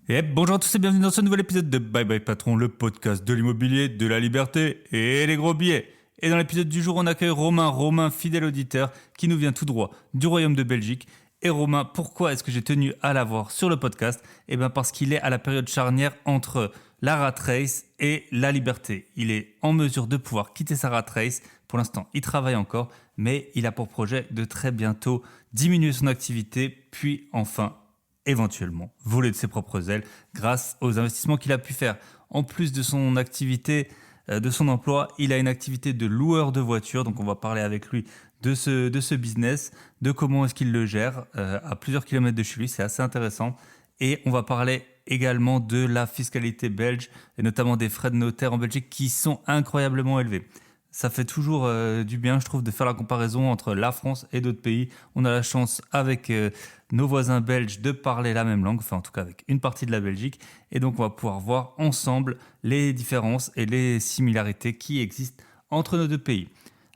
Et bonjour à tous et bienvenue dans ce nouvel épisode de Bye Bye Patron, le podcast de l'immobilier, de la liberté et les gros billets. Et dans l'épisode du jour, on accueille Romain, fidèle auditeur, qui nous vient tout droit du Royaume de Belgique. Et Romain, pourquoi est-ce que j'ai tenu à l'avoir sur le podcast ? Eh bien parce qu'il est à la période charnière entre la rat race et la liberté. Il est en mesure de pouvoir quitter sa rat race. Pour l'instant, il travaille encore, mais il a pour projet de très bientôt diminuer son activité, puis enfin éventuellement voler de ses propres ailes grâce aux investissements qu'il a pu faire. En plus de son activité, de son emploi, il a une activité de loueur de voitures, donc on va parler avec lui de ce business, de comment est-ce qu'il le gère à plusieurs kilomètres de chez lui, c'est assez intéressant. Et on va parler également de la fiscalité belge, et notamment des frais de notaire en Belgique qui sont incroyablement élevés. Ça fait toujours du bien, je trouve, de faire la comparaison entre la France et d'autres pays. On a la chance, avec nos voisins belges, de parler la même langue, enfin en tout cas avec une partie de la Belgique. Et donc on va pouvoir voir ensemble les différences et les similarités qui existent entre nos deux pays.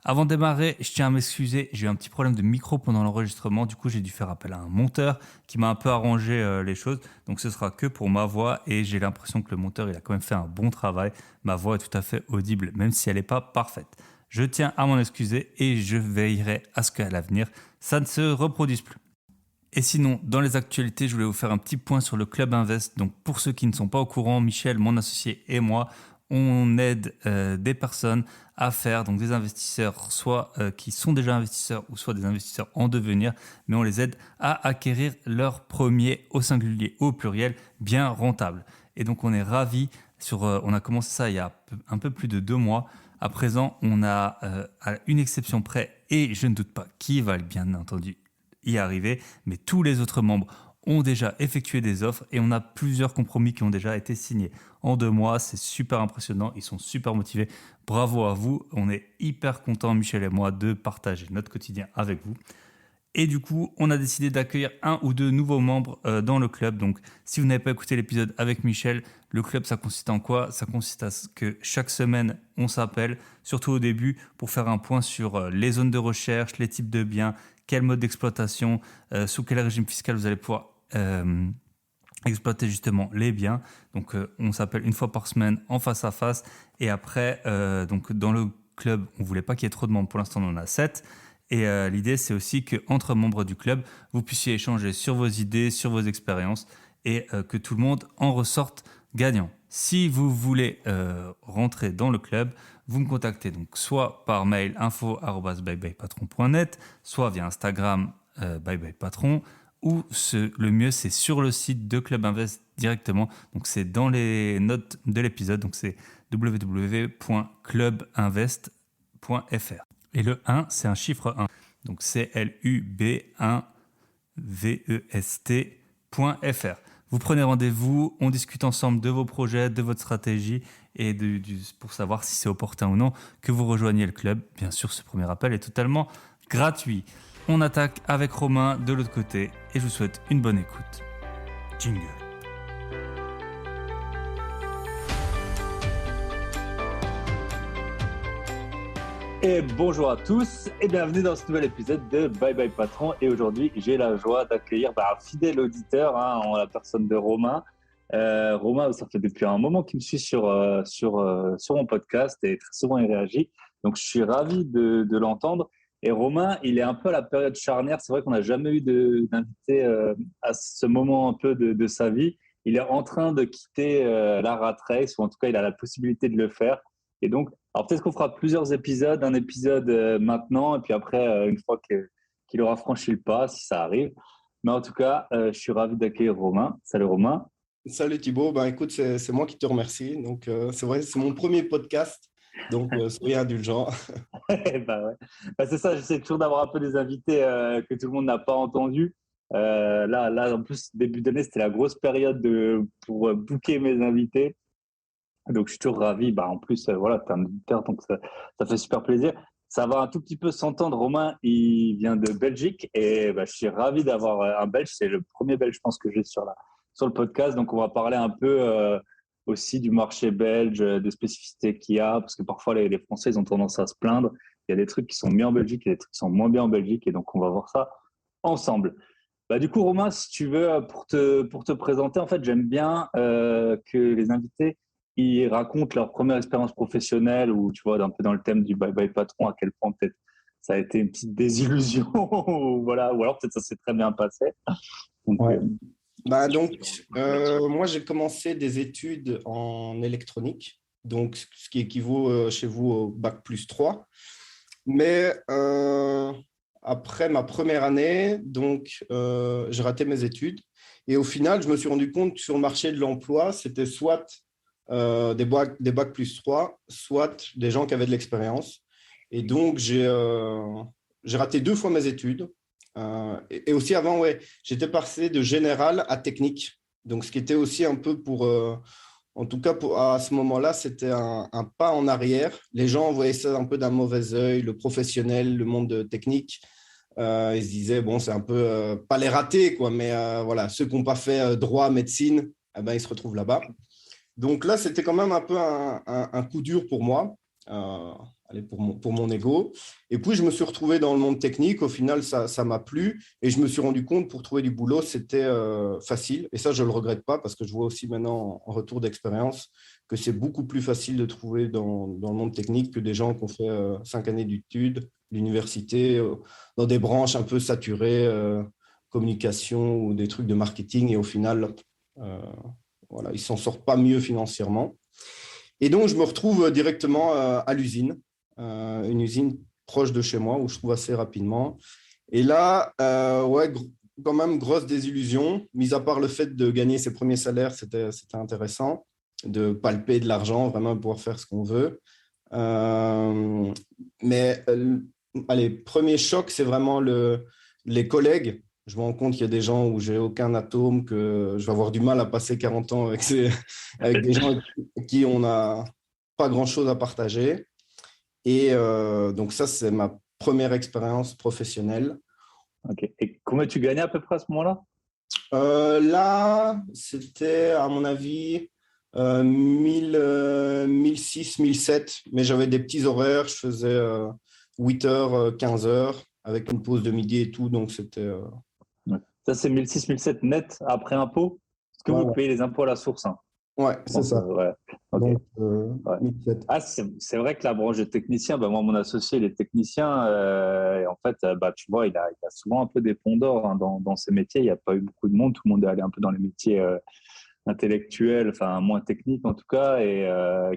Avant de démarrer, je tiens à m'excuser, j'ai eu un petit problème de micro pendant l'enregistrement, du coup j'ai dû faire appel à un monteur qui m'a un peu arrangé les choses, donc ce sera que pour ma voix et j'ai l'impression que le monteur il a quand même fait un bon travail, ma voix est tout à fait audible même si elle n'est pas parfaite. Je tiens à m'en excuser et je veillerai à ce qu'à l'avenir ça ne se reproduise plus. Et sinon, dans les actualités, je voulais vous faire un petit point sur le Club Invest. Donc, pour ceux qui ne sont pas au courant, Michel, mon associé et moi, on aide des personnes à faire, donc des investisseurs, soit qui sont déjà investisseurs ou soit des investisseurs en devenir, mais on les aide à acquérir leur premier, au singulier ou au pluriel, bien rentable. Et donc, on est ravis. On a commencé ça il y a un peu plus de 2 mois. À présent, on a, à une exception près, et je ne doute pas qui va bien entendu y arriver, mais tous les autres membres ont déjà effectué des offres et on a plusieurs compromis qui ont déjà été signés. En 2 mois, c'est super impressionnant, ils sont super motivés. Bravo à vous, on est hyper contents, Michel et moi, de partager notre quotidien avec vous. Et du coup, on a décidé d'accueillir 1 ou 2 nouveaux membres dans le club. Donc, si vous n'avez pas écouté l'épisode avec Michel, le club, ça consiste en quoi ? Ça consiste à ce que chaque semaine, on s'appelle, surtout au début, pour faire un point sur les zones de recherche, les types de biens, quel mode d'exploitation, sous quel régime fiscal vous allez pouvoir exploiter justement les biens. Donc, on s'appelle une fois par semaine en face à face. Et après, donc dans le club, on ne voulait pas qu'il y ait trop de membres. Pour l'instant, on en a 7. Et l'idée, c'est aussi qu'entre membres du club, vous puissiez échanger sur vos idées, sur vos expériences et que tout le monde en ressorte gagnant. Si vous voulez rentrer dans le club, vous me contactez donc soit par mail info@byebyepatron.net, soit via Instagram byebyepatron, ou le mieux, c'est sur le site de Club Invest directement. Donc, c'est dans les notes de l'épisode. Donc, c'est www.clubinvest.fr. Et le 1, c'est un chiffre 1. Donc club1vest.fr. Vous prenez rendez-vous, on discute ensemble de vos projets, de votre stratégie et pour savoir si c'est opportun ou non que vous rejoigniez le club. Bien sûr, ce premier appel est totalement gratuit. On attaque avec Romain de l'autre côté et je vous souhaite une bonne écoute. Jingle. Et bonjour à tous et bienvenue dans ce nouvel épisode de Bye Bye Patron. Et aujourd'hui, j'ai la joie d'accueillir un fidèle auditeur en la personne de Romain. Romain, ça fait depuis un moment qu'il me suit sur mon podcast et très souvent il réagit. Donc, je suis ravi de l'entendre. Et Romain, il est un peu à la période charnière. C'est vrai qu'on n'a jamais eu d'invité à ce moment un peu de sa vie. Il est en train de quitter la rat race, ou en tout cas, il a la possibilité de le faire. Et donc, alors peut-être qu'on fera plusieurs épisodes, un épisode maintenant, et puis après, une fois qu'il aura franchi le pas, si ça arrive. Mais en tout cas, je suis ravi d'accueillir Romain. Salut Romain. Salut Thibaut, écoute, c'est moi qui te remercie. Donc, c'est vrai, c'est mon premier podcast, donc soyez indulgent. Ouais. C'est ça, j'essaie toujours d'avoir un peu des invités que tout le monde n'a pas entendus. Là, en plus, début d'année, c'était la grosse période pour booker mes invités. Donc, je suis toujours ravi. En plus, voilà, tu es un auditeur, donc ça fait super plaisir. Ça va un tout petit peu s'entendre. Romain, il vient de Belgique et je suis ravi d'avoir un Belge. C'est le premier Belge, je pense, que j'ai sur le podcast. Donc, on va parler un peu aussi du marché belge, des spécificités qu'il y a, parce que parfois, les Français, ils ont tendance à se plaindre. Il y a des trucs qui sont mieux en Belgique, il y a des trucs qui sont moins bien en Belgique. Et donc, on va voir ça ensemble. Du coup, Romain, si tu veux, pour te présenter, en fait, j'aime bien que les invités ils racontent leur première expérience professionnelle ou, tu vois, un peu dans le thème du bye bye patron, à quel point peut-être ça a été une petite désillusion ou, voilà, ou alors peut-être ça s'est très bien passé. Donc, Ouais. Moi, j'ai commencé des études en électronique, donc ce qui équivaut chez vous au bac+3. Mais après ma première année, j'ai raté mes études. Et au final, je me suis rendu compte que sur le marché de l'emploi, c'était soit des bac+3, soit des gens qui avaient de l'expérience. Et donc, j'ai raté 2 fois mes études. Et aussi avant, ouais, j'étais passé de général à technique. Donc, ce qui était aussi un peu en tout cas, à ce moment-là, c'était un pas en arrière. Les gens voyaient ça un peu d'un mauvais œil, le professionnel, le monde technique. Ils se disaient, bon, c'est un peu, pas les ratés, quoi, mais voilà, ceux qui n'ont pas fait droit, médecine, eh ben, ils se retrouvent là-bas. Donc là, c'était quand même un peu un coup dur pour moi, euh, allez, pour mon ego. Et puis, je me suis retrouvé dans le monde technique. Au final, ça m'a plu. Et je me suis rendu compte, pour trouver du boulot, c'était facile. Et ça, je ne le regrette pas parce que je vois aussi maintenant, en retour d'expérience, que c'est beaucoup plus facile de trouver dans le monde technique que des gens qui ont fait 5 années d'études, l'université, dans des branches un peu saturées, communication ou des trucs de marketing. Et au final, euh, voilà, ils ne s'en sortent pas mieux financièrement. Et donc, je me retrouve directement à l'usine, une usine proche de chez moi où je trouve assez rapidement. Et là, ouais, quand même, grosse désillusion, mis à part le fait de gagner ses premiers salaires, c'était intéressant, de palper de l'argent, vraiment pouvoir faire ce qu'on veut. Mais allez, premier choc, c'est vraiment les collègues. Je me rends compte qu'il y a des gens où j'ai aucun atome, que je vais avoir du mal à passer 40 ans avec des gens avec qui on n'a pas grand-chose à partager. Et donc ça, c'est ma première expérience professionnelle. ok. Et combien tu gagnais à peu près à ce moment-là? Là, c'était à mon avis 1006, 1007, mais j'avais des petits horaires, je faisais 8h, 15h, avec une pause de midi et tout, donc c'était... Ouais. Ça, c'est 1006, 1007 net après impôt. Est-ce que vous Voilà. payez les impôts à la source, hein? Ouais, c'est ça. Ouais. Ok. Donc, Ouais. 1007. Ah, c'est vrai que la branche de technicien, moi, mon associé, il est technicien. Et en fait, tu vois, il a souvent un peu des ponts d'or hein, dans ces métiers. Il n'y a pas eu beaucoup de monde. Tout le monde est allé un peu dans les métiers intellectuels, enfin, moins techniques en tout cas, et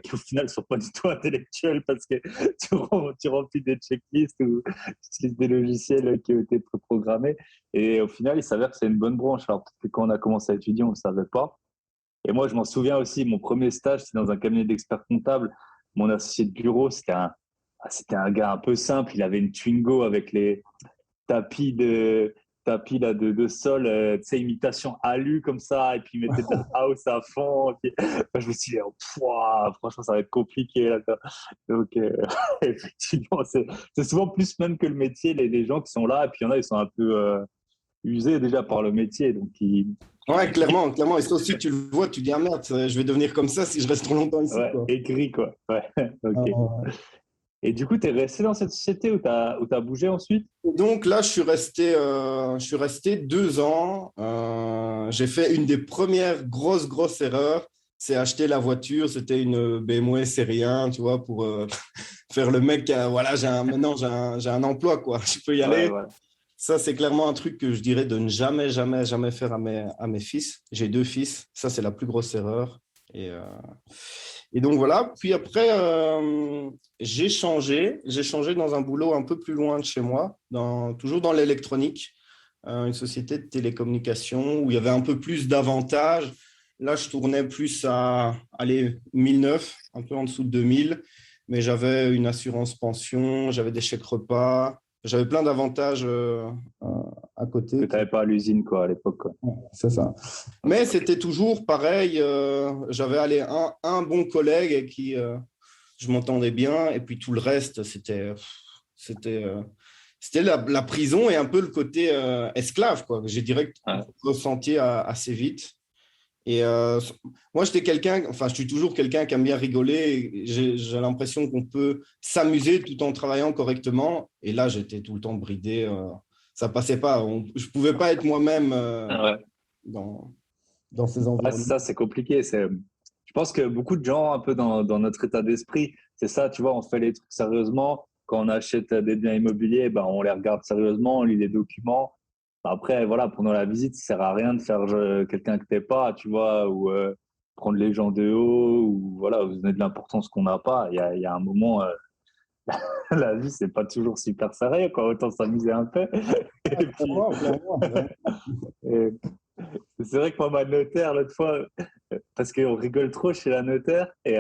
qui au final ne sont pas du tout intellectuels parce que tu remplis des checklists ou tu utilises des logiciels qui ont été préprogrammés. Et au final, il s'avère que c'est une bonne branche. Alors, peut-être que quand on a commencé à étudier, on ne le savait pas. Et moi, je m'en souviens aussi, mon premier stage, c'était dans un cabinet d'experts comptables. Mon associé de bureau, c'était un gars un peu simple. Il avait une Twingo avec les tapis tapis là, de sol, tu sais, imitation alu comme ça. Et puis, il mettait de la house à fond. Et puis, je me suis dit, oh, franchement, ça va être compliqué. Là, quoi. Donc, effectivement, c'est souvent plus même que le métier, les gens qui sont là. Et puis, il y en a, ils sont un peu usés déjà par le métier. Donc, Ouais, clairement, clairement. Et ça aussi, tu le vois, tu dis, ah merde, je vais devenir comme ça si je reste trop longtemps ici, ouais, quoi. aigri, quoi. Ouais, ok. Et du coup, tu es resté dans cette société où tu as bougé ensuite? Donc là, je suis resté 2 ans. J'ai fait une des premières grosses erreurs, c'est acheter la voiture. C'était une BMW série 1, tu vois, pour faire le mec. Voilà, maintenant j'ai un emploi, quoi. Je peux y Ouais, aller. voilà. Ça, c'est clairement un truc que je dirais de ne jamais faire à mes fils. J'ai 2 fils. Ça, c'est la plus grosse erreur. Et donc voilà. Puis après, j'ai changé. J'ai changé dans un boulot un peu plus loin de chez moi, toujours dans l'électronique, une société de télécommunications où il y avait un peu plus d'avantages. Là, je tournais plus à aller 1009, un peu en dessous de 2000, mais j'avais une assurance pension, j'avais des chèques repas, j'avais plein d'avantages à Que côté. tu n'avais pas à l'usine, quoi, à l'époque, quoi. Ouais, c'est ça. Mais c'était toujours pareil. J'avais allé un bon collègue avec qui je m'entendais bien. Et puis tout le reste, c'était, euh, c'était la prison et un peu le côté esclave, quoi, que j'ai direct Ouais. ressenti assez vite. Et moi, je suis toujours quelqu'un qui aime bien rigoler. Et j'ai l'impression qu'on peut s'amuser tout en travaillant correctement. Et là, j'étais tout le temps bridé. ça passait pas. Je pouvais pas être moi-même Ouais. dans ces Ouais, environnements. c'est ça, c'est compliqué. Je pense que beaucoup de gens, un peu dans notre état d'esprit, c'est ça, tu vois, on fait les trucs sérieusement. Quand on achète des biens immobiliers, ben, on les regarde sérieusement, on lit les documents. Après, voilà, pendant la visite, ça sert à rien de faire quelqu'un que t'es pas, tu vois, ou prendre les gens de haut, ou voilà, vous donner de l'importance qu'on n'a pas. Il y a un moment, la vie, c'est pas toujours super sérieux, quoi. Autant s'amuser un peu. Et puis, Clairement. et c'est vrai que moi, ma notaire, l'autre fois, parce qu'on rigole trop chez la notaire, et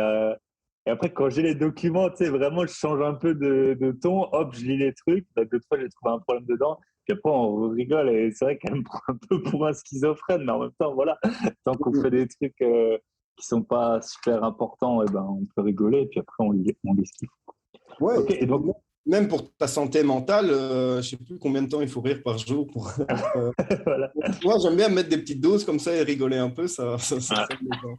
après, quand j'ai les documents, tu sais, vraiment, je change un peu de ton, hop, je lis les trucs. Donc, l'autre fois, j'ai trouvé un problème dedans, puis après, on rigole, et c'est vrai qu'elle me prend un peu pour un schizophrène, mais en même temps, voilà, tant qu'on fait des trucs qui sont pas super importants, et ben, on peut rigoler, et puis après, on lit ce qu'il faut. Ouais, Ok, et donc, même pour ta santé mentale, je sais plus combien de temps il faut rire par jour pour voilà. Moi, j'aime bien mettre des petites doses comme ça et rigoler un peu, ça Ah, fait le temps.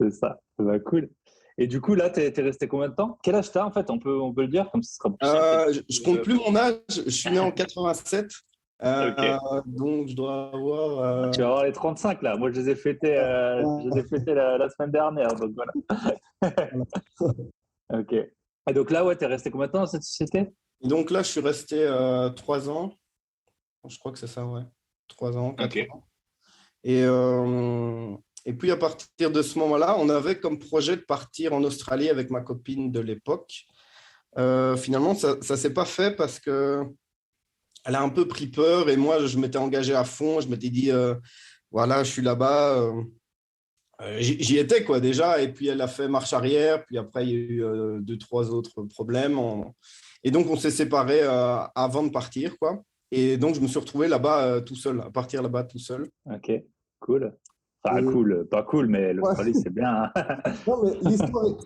c'est ça, bah, cool. Et du coup, là, t'es resté combien de temps? Quel âge t'as, en fait? On peut le dire, comme ce sera plus simple. Je compte plus mon âge, je suis né en 87, Ok. donc je dois avoir Tu vas avoir les 35 là. Moi, je les ai fêtés la semaine dernière. Donc voilà. voilà. Ok. Et donc là, ouais, t'es resté combien de temps dans cette société? Et donc là, je suis resté 3 ans, je crois que c'est ça, ouais. 3 ans, quatre Ok. ans. Et puis à partir de ce moment-là, on avait comme projet de partir en Australie avec ma copine de l'époque. Finalement, ça ne s'est pas fait parce que elle a un peu pris peur et moi, je m'étais engagé à fond. Je m'étais dit, voilà, je suis là-bas. J'y étais, quoi, déjà. Et puis, elle a fait marche arrière. Puis après, il y a eu deux, trois autres problèmes. Et donc, on s'est séparés avant de partir, quoi. Et donc, je me suis retrouvé là-bas tout seul, à partir là-bas tout seul. Ok. Cool. Enfin, Et cool. Pas cool, mais ouais. l'Australie, c'est bien, hein. Non, mais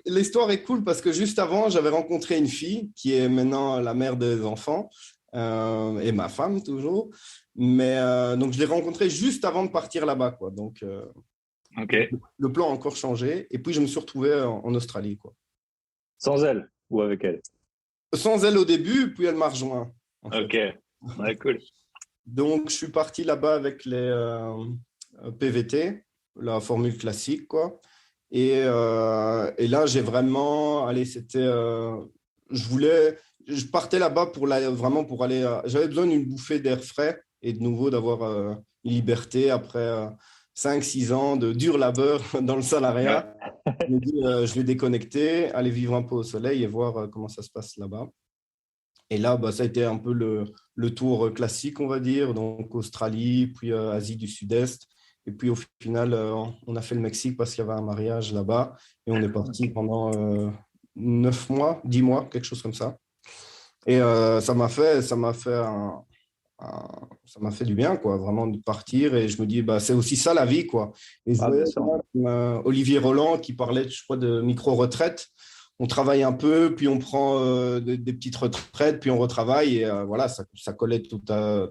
l'histoire est cool parce que juste avant, j'avais rencontré une fille qui est maintenant la mère des enfants et ma femme toujours. Mais donc, je l'ai rencontrée juste avant de partir là-bas, quoi. Ok. Donc, le plan a encore changé. Et puis, je me suis retrouvé en Australie, quoi. Sans elle ou avec elle? Sans elle au début, puis elle m'a rejoint, en fait. Ok. Ouais, cool. Donc, je suis parti là-bas avec les PVT, la formule classique, quoi. Et là, j'ai vraiment, allez, je partais là-bas vraiment pour aller, j'avais besoin d'une bouffée d'air frais et de nouveau d'avoir une liberté après 5-6 ans de dur labeur dans le Ouais. salariat. Je me dis, je vais déconnecter, aller vivre un peu au soleil et voir comment ça se passe là-bas. Et là, bah, ça a été un peu le tour classique, on va dire, donc Australie, puis Asie du Sud-Est. Et puis au final, on a fait le Mexique parce qu'il y avait un mariage là-bas. Et on est parti Ok. pendant 9 mois, 10 mois, quelque chose comme ça. Et ça m'a fait du bien, quoi, vraiment de partir. Et je me dis, bah, c'est aussi ça la vie, quoi. Et je Ah, voyais bien sûr. Olivier Roland qui parlait, je crois, de micro-retraite. On travaille un peu, puis on prend des petites retraites, puis on retravaille. Et voilà, ça collait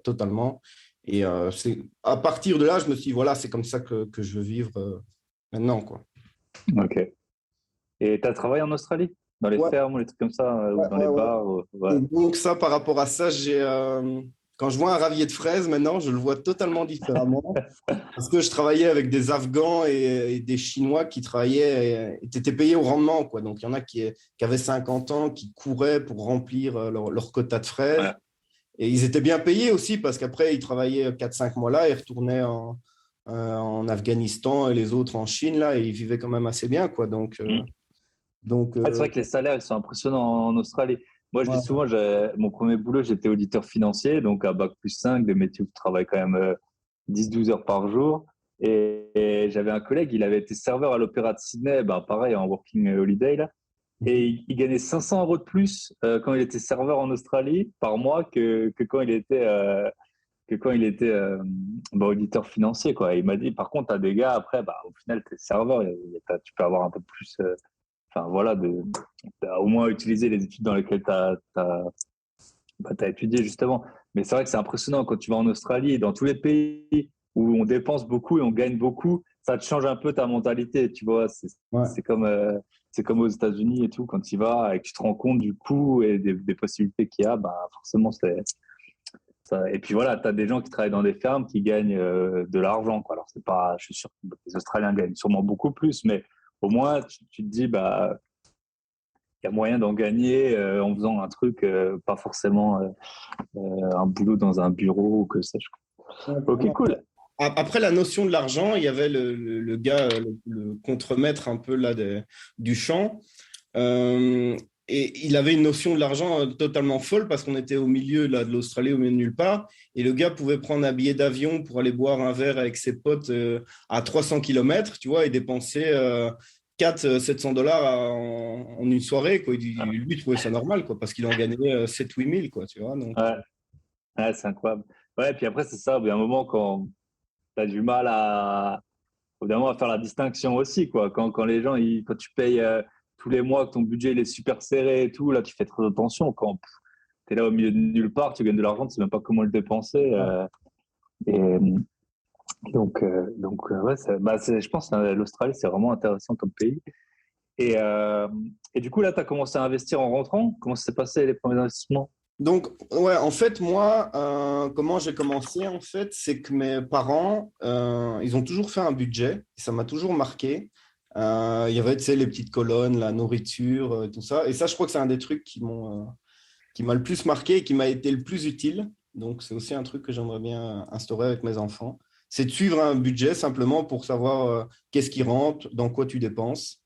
totalement. Et à partir de là, je me suis dit, voilà, c'est comme ça que je veux vivre maintenant, quoi. Ok. Et t'as travaillé en Australie? Dans les Ouais, fermes ou les trucs comme ça, ou ouais, dans ouais, les ouais. bars? Ouais. Et donc ça, par rapport à ça, quand je vois un ravier de fraises maintenant, je le vois totalement différemment. Parce que je travaillais avec des Afghans et des Chinois qui travaillaient et étaient payés au rendement, quoi. Donc il y en a qui avaient 50 ans, qui couraient pour remplir leur quota de fraises. Ouais. Et ils étaient bien payés aussi parce qu'après, ils travaillaient 4-5 mois là, ils retournaient en Afghanistan et les autres en Chine, là, et ils vivaient quand même assez bien, quoi. Mm. Donc Ouais, c'est vrai que les salaires, ils sont impressionnants en Australie. Moi, je dis voilà. souvent, mon premier boulot, j'étais auditeur financier, donc à Bac+5, des métiers où tu travailles quand même 10-12 heures par jour. Et j'avais un collègue, il avait été serveur à l'Opéra de Sydney, ben, pareil, en working holiday, là. Et il gagnait 500 euros de plus quand il était serveur en Australie par mois que quand il était ben, auditeur financier, quoi. Et il m'a dit, par contre, tu as des gars, après, bah, au final, tu es serveur, tu peux avoir un peu plus. Enfin, voilà, au moins utiliser les études dans lesquelles tu as étudié, justement. Mais c'est vrai que c'est impressionnant quand tu vas en Australie et dans tous les pays où on dépense beaucoup et on gagne beaucoup, ça te change un peu ta mentalité, tu vois. Ouais. C'est comme aux États-Unis et tout, quand tu y vas et que tu te rends compte du coût et des possibilités qu'il y a, bah, forcément, Et puis voilà, tu as des gens qui travaillent dans des fermes qui gagnent de l'argent, quoi. Alors, c'est pas, je suis sûr que les Australiens gagnent sûrement beaucoup plus, mais au moins, tu te dis, bah, il y a moyen d'en gagner en faisant un truc, pas forcément un boulot dans un bureau ou que sais-je. Ok, cool. Après la notion de l'argent, il y avait le gars, le contremaître un peu là du champ. Et il avait une notion de l'argent totalement folle parce qu'on était au milieu là, de l'Australie, au milieu de nulle part. Et le gars pouvait prendre un billet d'avion pour aller boire un verre avec ses potes à 300 km, tu vois, et dépenser 400-700 $ en une soirée, quoi. Lui, il trouvait ça normal, quoi, parce qu'il en gagnait 7 ou 8 000, quoi, tu vois. Donc, Ouais, ouais, c'est incroyable. Ouais, puis après, c'est ça, il y a un moment quand tu as du mal évidemment, à faire la distinction aussi, quoi. Quand les gens, quand tu payes tous les mois, que ton budget il est super serré et tout, là, tu fais très attention. Quand tu es là au milieu de nulle part, tu gagnes de l'argent, tu ne sais même pas comment le dépenser. Et ouais, je pense que l'Australie, c'est vraiment intéressant comme pays. Et du coup, là, tu as commencé à investir en rentrant. Comment ça s'est passé les premiers investissements? Donc, ouais, en fait, moi, comment j'ai commencé, en fait, c'est que mes parents, ils ont toujours fait un budget, et ça m'a toujours marqué. Il y avait, tu sais, les petites colonnes, la nourriture, tout ça. Et ça, je crois que c'est un des trucs qui m'a le plus marqué et qui m'a été le plus utile. Donc, c'est aussi un truc que j'aimerais bien instaurer avec mes enfants. C'est de suivre un budget simplement pour savoir qu'est-ce qui rentre, dans quoi tu dépenses.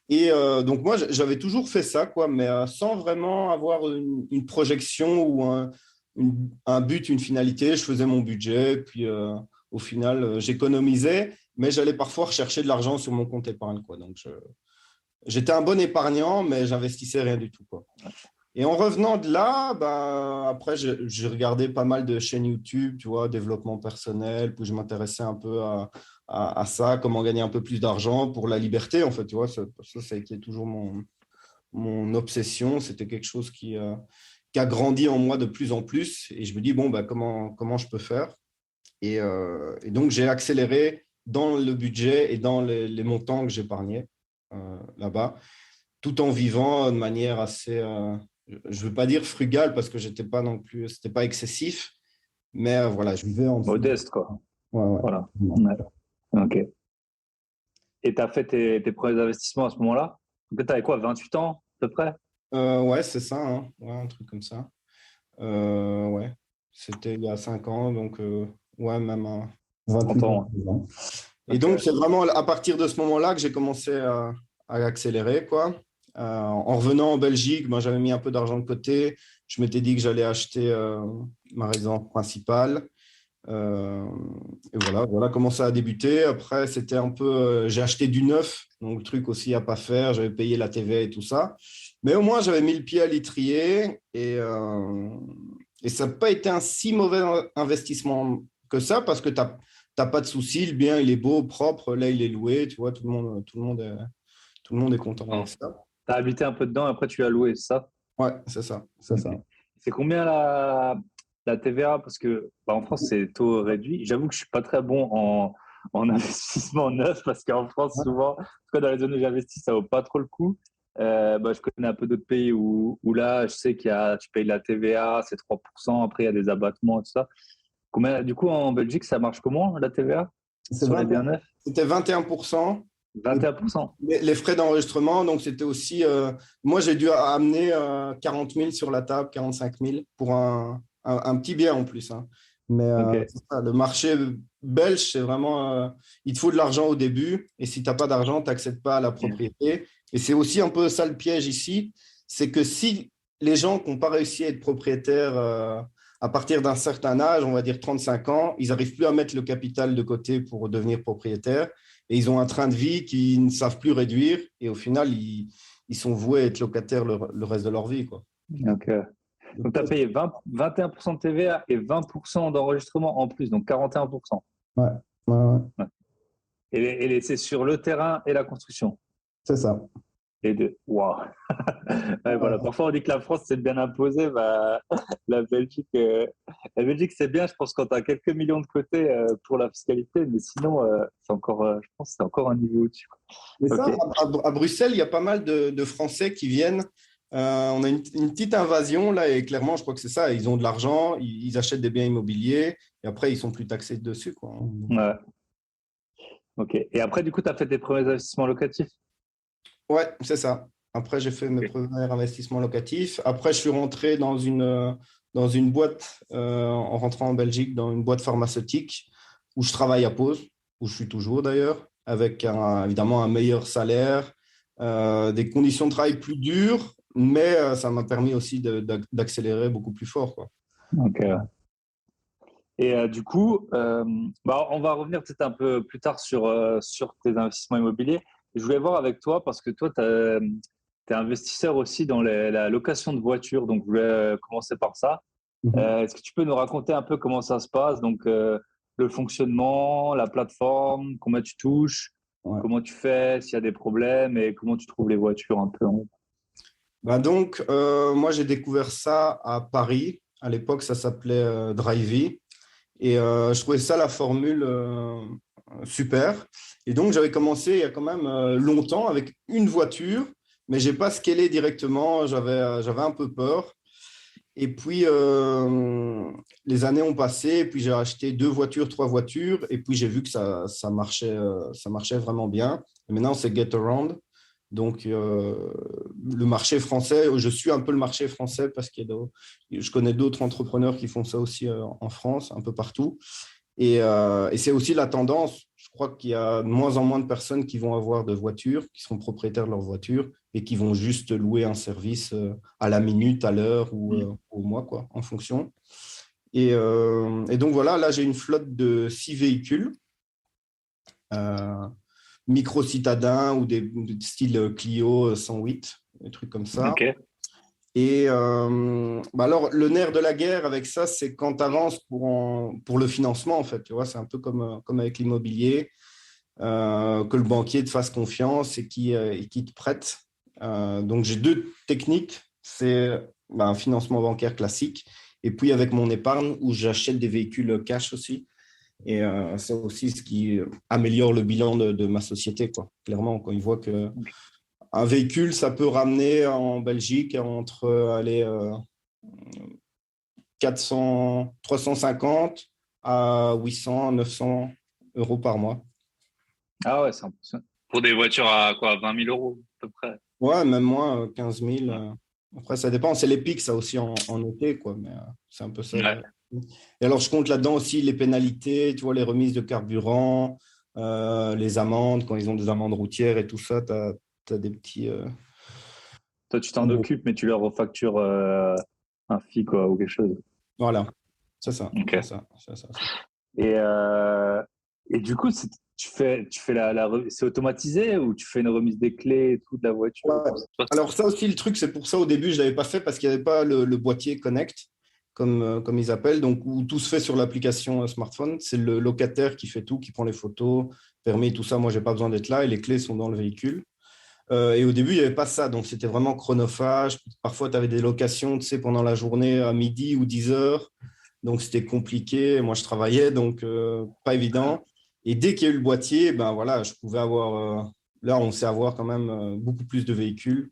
Et donc, moi, j'avais toujours fait ça, quoi, mais sans vraiment avoir une projection ou un but, une finalité. Je faisais mon budget, puis au final, j'économisais, mais j'allais parfois rechercher de l'argent sur mon compte épargne, quoi. Donc, j'étais un bon épargnant, mais j'investissais rien du tout, quoi. Et en revenant de là, ben, après, j'ai regardé pas mal de chaînes YouTube, tu vois, développement personnel, puis je m'intéressais un peu à ça, comment gagner un peu plus d'argent pour la liberté, en fait, tu vois, ça a été toujours mon obsession, c'était quelque chose qui a grandi en moi de plus en plus, et je me dis, bon, ben, comment je peux faire? Et donc, j'ai accéléré dans le budget et dans les montants que j'épargnais là-bas, tout en vivant de manière assez, je ne veux pas dire frugale parce que j'étais pas non plus, c'était pas excessif, mais voilà, je vivais en dessous. Modeste, quoi. Ouais. Voilà. Ouais. Ok. Et tu as fait tes premiers investissements à ce moment-là? Donc, tu avais quoi, 28 ans, à peu près? Ouais, c'est ça, hein. Ouais, un truc comme ça. Ouais, c'était il y a 5 ans, donc ouais, même 28 ans. ans. Et donc, c'est vraiment à partir de ce moment-là que j'ai commencé à accélérer, quoi. En revenant en Belgique, ben, j'avais mis un peu d'argent de côté. Je m'étais dit que j'allais acheter ma résidence principale. Et voilà comment ça a débuté. Après, c'était un peu, j'ai acheté du neuf, donc le truc aussi à pas faire. J'avais payé la TVA et tout ça. Mais au moins, j'avais mis le pied à l'étrier et ça n'a pas été un si mauvais investissement que ça parce que tu n'as pas de souci. Le bien, il est beau, propre. Là, il est loué. Tu vois, tout le monde est content avec ça. Tu as habité un peu dedans, après tu as loué, c'est ça? Ouais, c'est ça. C'est combien la TVA? Parce que en France, c'est taux réduit. J'avoue que je ne suis pas très bon en investissement neuf parce qu'en France, souvent, en tout cas dans les zones où j'investis, ça ne vaut pas trop le coup. Je connais un peu d'autres pays où là, je sais tu payes la TVA, c'est 3%, après il y a des abattements et tout ça. Du coup, en Belgique, ça marche comment, la TVA sur les biens neufs? C'était 21%. 21%. Les frais d'enregistrement, donc c'était aussi. Moi, j'ai dû amener 40 000 sur la table, 45 000 pour un petit bien en plus, hein. Mais Okay. le marché belge, c'est vraiment. Il te faut de l'argent au début, et si tu n'as pas d'argent, tu n'accèdes pas à la propriété. Et c'est aussi un peu ça le piège ici, c'est que si les gens qui n'ont pas réussi à être propriétaires à partir d'un certain âge, on va dire 35 ans, ils n'arrivent plus à mettre le capital de côté pour devenir propriétaire. Et ils ont un train de vie qu'ils ne savent plus réduire. Et au final, ils sont voués à être locataires le reste de leur vie, quoi. Donc, tu as payé 21% de TVA et 20% d'enregistrement en plus, donc 41%. Ouais. Et c'est sur le terrain et la construction. C'est ça. Les deux. Waouh. Ouais, voilà. Parfois, on dit que la France, c'est bien imposé. La Belgique, c'est bien, je pense, quand tu as quelques millions de côté pour la fiscalité. Mais sinon, je pense que c'est encore un niveau au-dessus. Mais ça, à Bruxelles, il y a pas mal de Français qui viennent On a une petite invasion là et clairement, je crois que c'est ça. Ils ont de l'argent, ils achètent des biens immobiliers et après, ils sont plus taxés dessus, quoi. Ouais. Ok. Et après, du coup, tu as fait tes premiers investissements locatifs? Ouais, c'est ça. Après, j'ai fait mes Ok. premiers investissements locatifs. Après, je suis rentré dans une boîte, en rentrant en Belgique, dans une boîte pharmaceutique où je travaille à pause, où je suis toujours d'ailleurs, avec évidemment un meilleur salaire, des conditions de travail plus dures, mais ça m'a permis aussi d'accélérer beaucoup plus fort, quoi. Ok. Et du coup, on va revenir peut-être un peu plus tard sur tes investissements immobiliers. Je voulais voir avec toi parce que toi, tu es investisseur aussi dans la location de voitures. Donc, je voulais commencer par ça. Mhm. Est-ce que tu peux nous raconter un peu comment ça se passe? Donc, le fonctionnement, la plateforme, combien tu touches, Ouais. comment tu fais, s'il y a des problèmes et comment tu trouves les voitures un peu. Bah donc, moi, j'ai découvert ça à Paris. À l'époque, ça s'appelait Drivey. Et je trouvais ça la formule super. Et donc, j'avais commencé il y a quand même longtemps avec une voiture, mais je n'ai pas scalé directement. J'avais un peu peur. Et puis, les années ont passé, et puis j'ai acheté 2 voitures, 3 voitures, et puis j'ai vu que ça marchait vraiment bien. Et maintenant, c'est GetAround. Donc, le marché français, je suis un peu le marché français parce que je connais d'autres entrepreneurs qui font ça aussi en France, un peu partout. Et c'est aussi la tendance. Je crois qu'il y a de moins en moins de personnes qui vont avoir de voitures, qui sont propriétaires de leur voiture et qui vont juste louer un service à la minute, à l'heure ou au mois, quoi, en fonction. Et donc voilà, là j'ai une flotte de 6 véhicules, euh, micro-citadins ou des styles Clio 108, des trucs comme ça. Ok. Et alors, le nerf de la guerre avec ça, c'est quand tu avances pour le financement, en fait. Tu vois, c'est un peu comme avec l'immobilier, que le banquier te fasse confiance et qui te prête. Donc, j'ai 2 techniques. C'est un financement bancaire classique. Et puis, avec mon épargne, où j'achète des véhicules cash aussi. Et c'est aussi ce qui améliore le bilan de ma société, quoi. Clairement, quand ils voient que un véhicule, ça peut ramener en Belgique entre 350 à 800, 900 euros par mois. Ah ouais, c'est impressionnant. Pour des voitures à quoi, 20 000 euros à peu près. Ouais, même moins, 15 000. Ouais. Après, ça dépend. C'est les pics, ça aussi en été, quoi. Mais c'est un peu ça. Ouais. Et alors, je compte là-dedans aussi les pénalités, tu vois, les remises de carburant, les amendes, quand ils ont des amendes routières et tout ça, tu as des petits. Toi, tu t'en occupes, mais tu leur refactures un fee quoi, ou quelque chose. Voilà, c'est ça. Ok. C'est ça, c'est ça. Et, euh, et du coup, tu fais c'est automatisé ou tu fais une remise des clés et tout de la voiture? Ouais. Alors ça aussi, le truc, c'est pour ça au début, je ne l'avais pas fait parce qu'il n'y avait pas le boîtier Connect, comme ils appellent, donc où tout se fait sur l'application smartphone. C'est le locataire qui fait tout, qui prend les photos, permis, tout ça. Moi, je n'ai pas besoin d'être là et les clés sont dans le véhicule. Et au début, il n'y avait pas ça, donc c'était vraiment chronophage. Parfois, tu avais des locations, tu sais, pendant la journée à midi ou 10 heures. Donc, c'était compliqué. Moi, je travaillais, donc pas évident. Et dès qu'il y a eu le boîtier, ben voilà, je pouvais avoir. Là, on sait avoir quand même beaucoup plus de véhicules.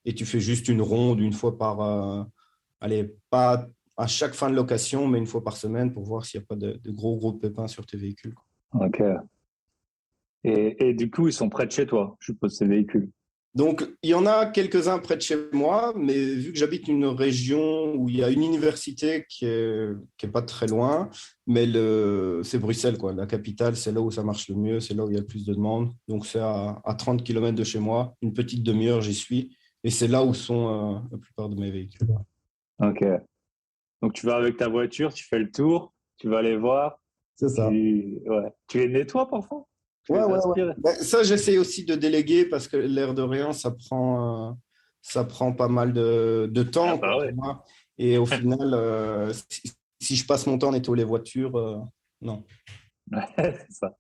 Et tu fais juste une ronde une fois par. Allez, pas à chaque fin de location, mais une fois par semaine pour voir s'il n'y a pas de gros pépins sur tes véhicules. Ok. Et du coup, ils sont près de chez toi, je suppose, ces véhicules. Donc, il y en a quelques-uns près de chez moi, mais vu que j'habite une région où il y a une université qui est pas très loin, mais c'est Bruxelles, quoi. La capitale, c'est là où ça marche le mieux, c'est là où il y a le plus de demandes. Donc, c'est à 30 km de chez moi, une petite demi-heure, j'y suis. Et c'est là où sont la plupart de mes véhicules. Ok. Donc, tu vas avec ta voiture, tu fais le tour, tu vas les voir, C'est ça. ouais. Tu les nettoies parfois? Tu Ouais, les ouais, ouais. aspires? Ben, ça, j'essaie aussi de déléguer parce que l'air de rien, ça prend pas mal de Ah temps, quoi, bah tu ouais. vois. Et au final, si je passe mon temps à nettoyer les voitures, non. C'est ça.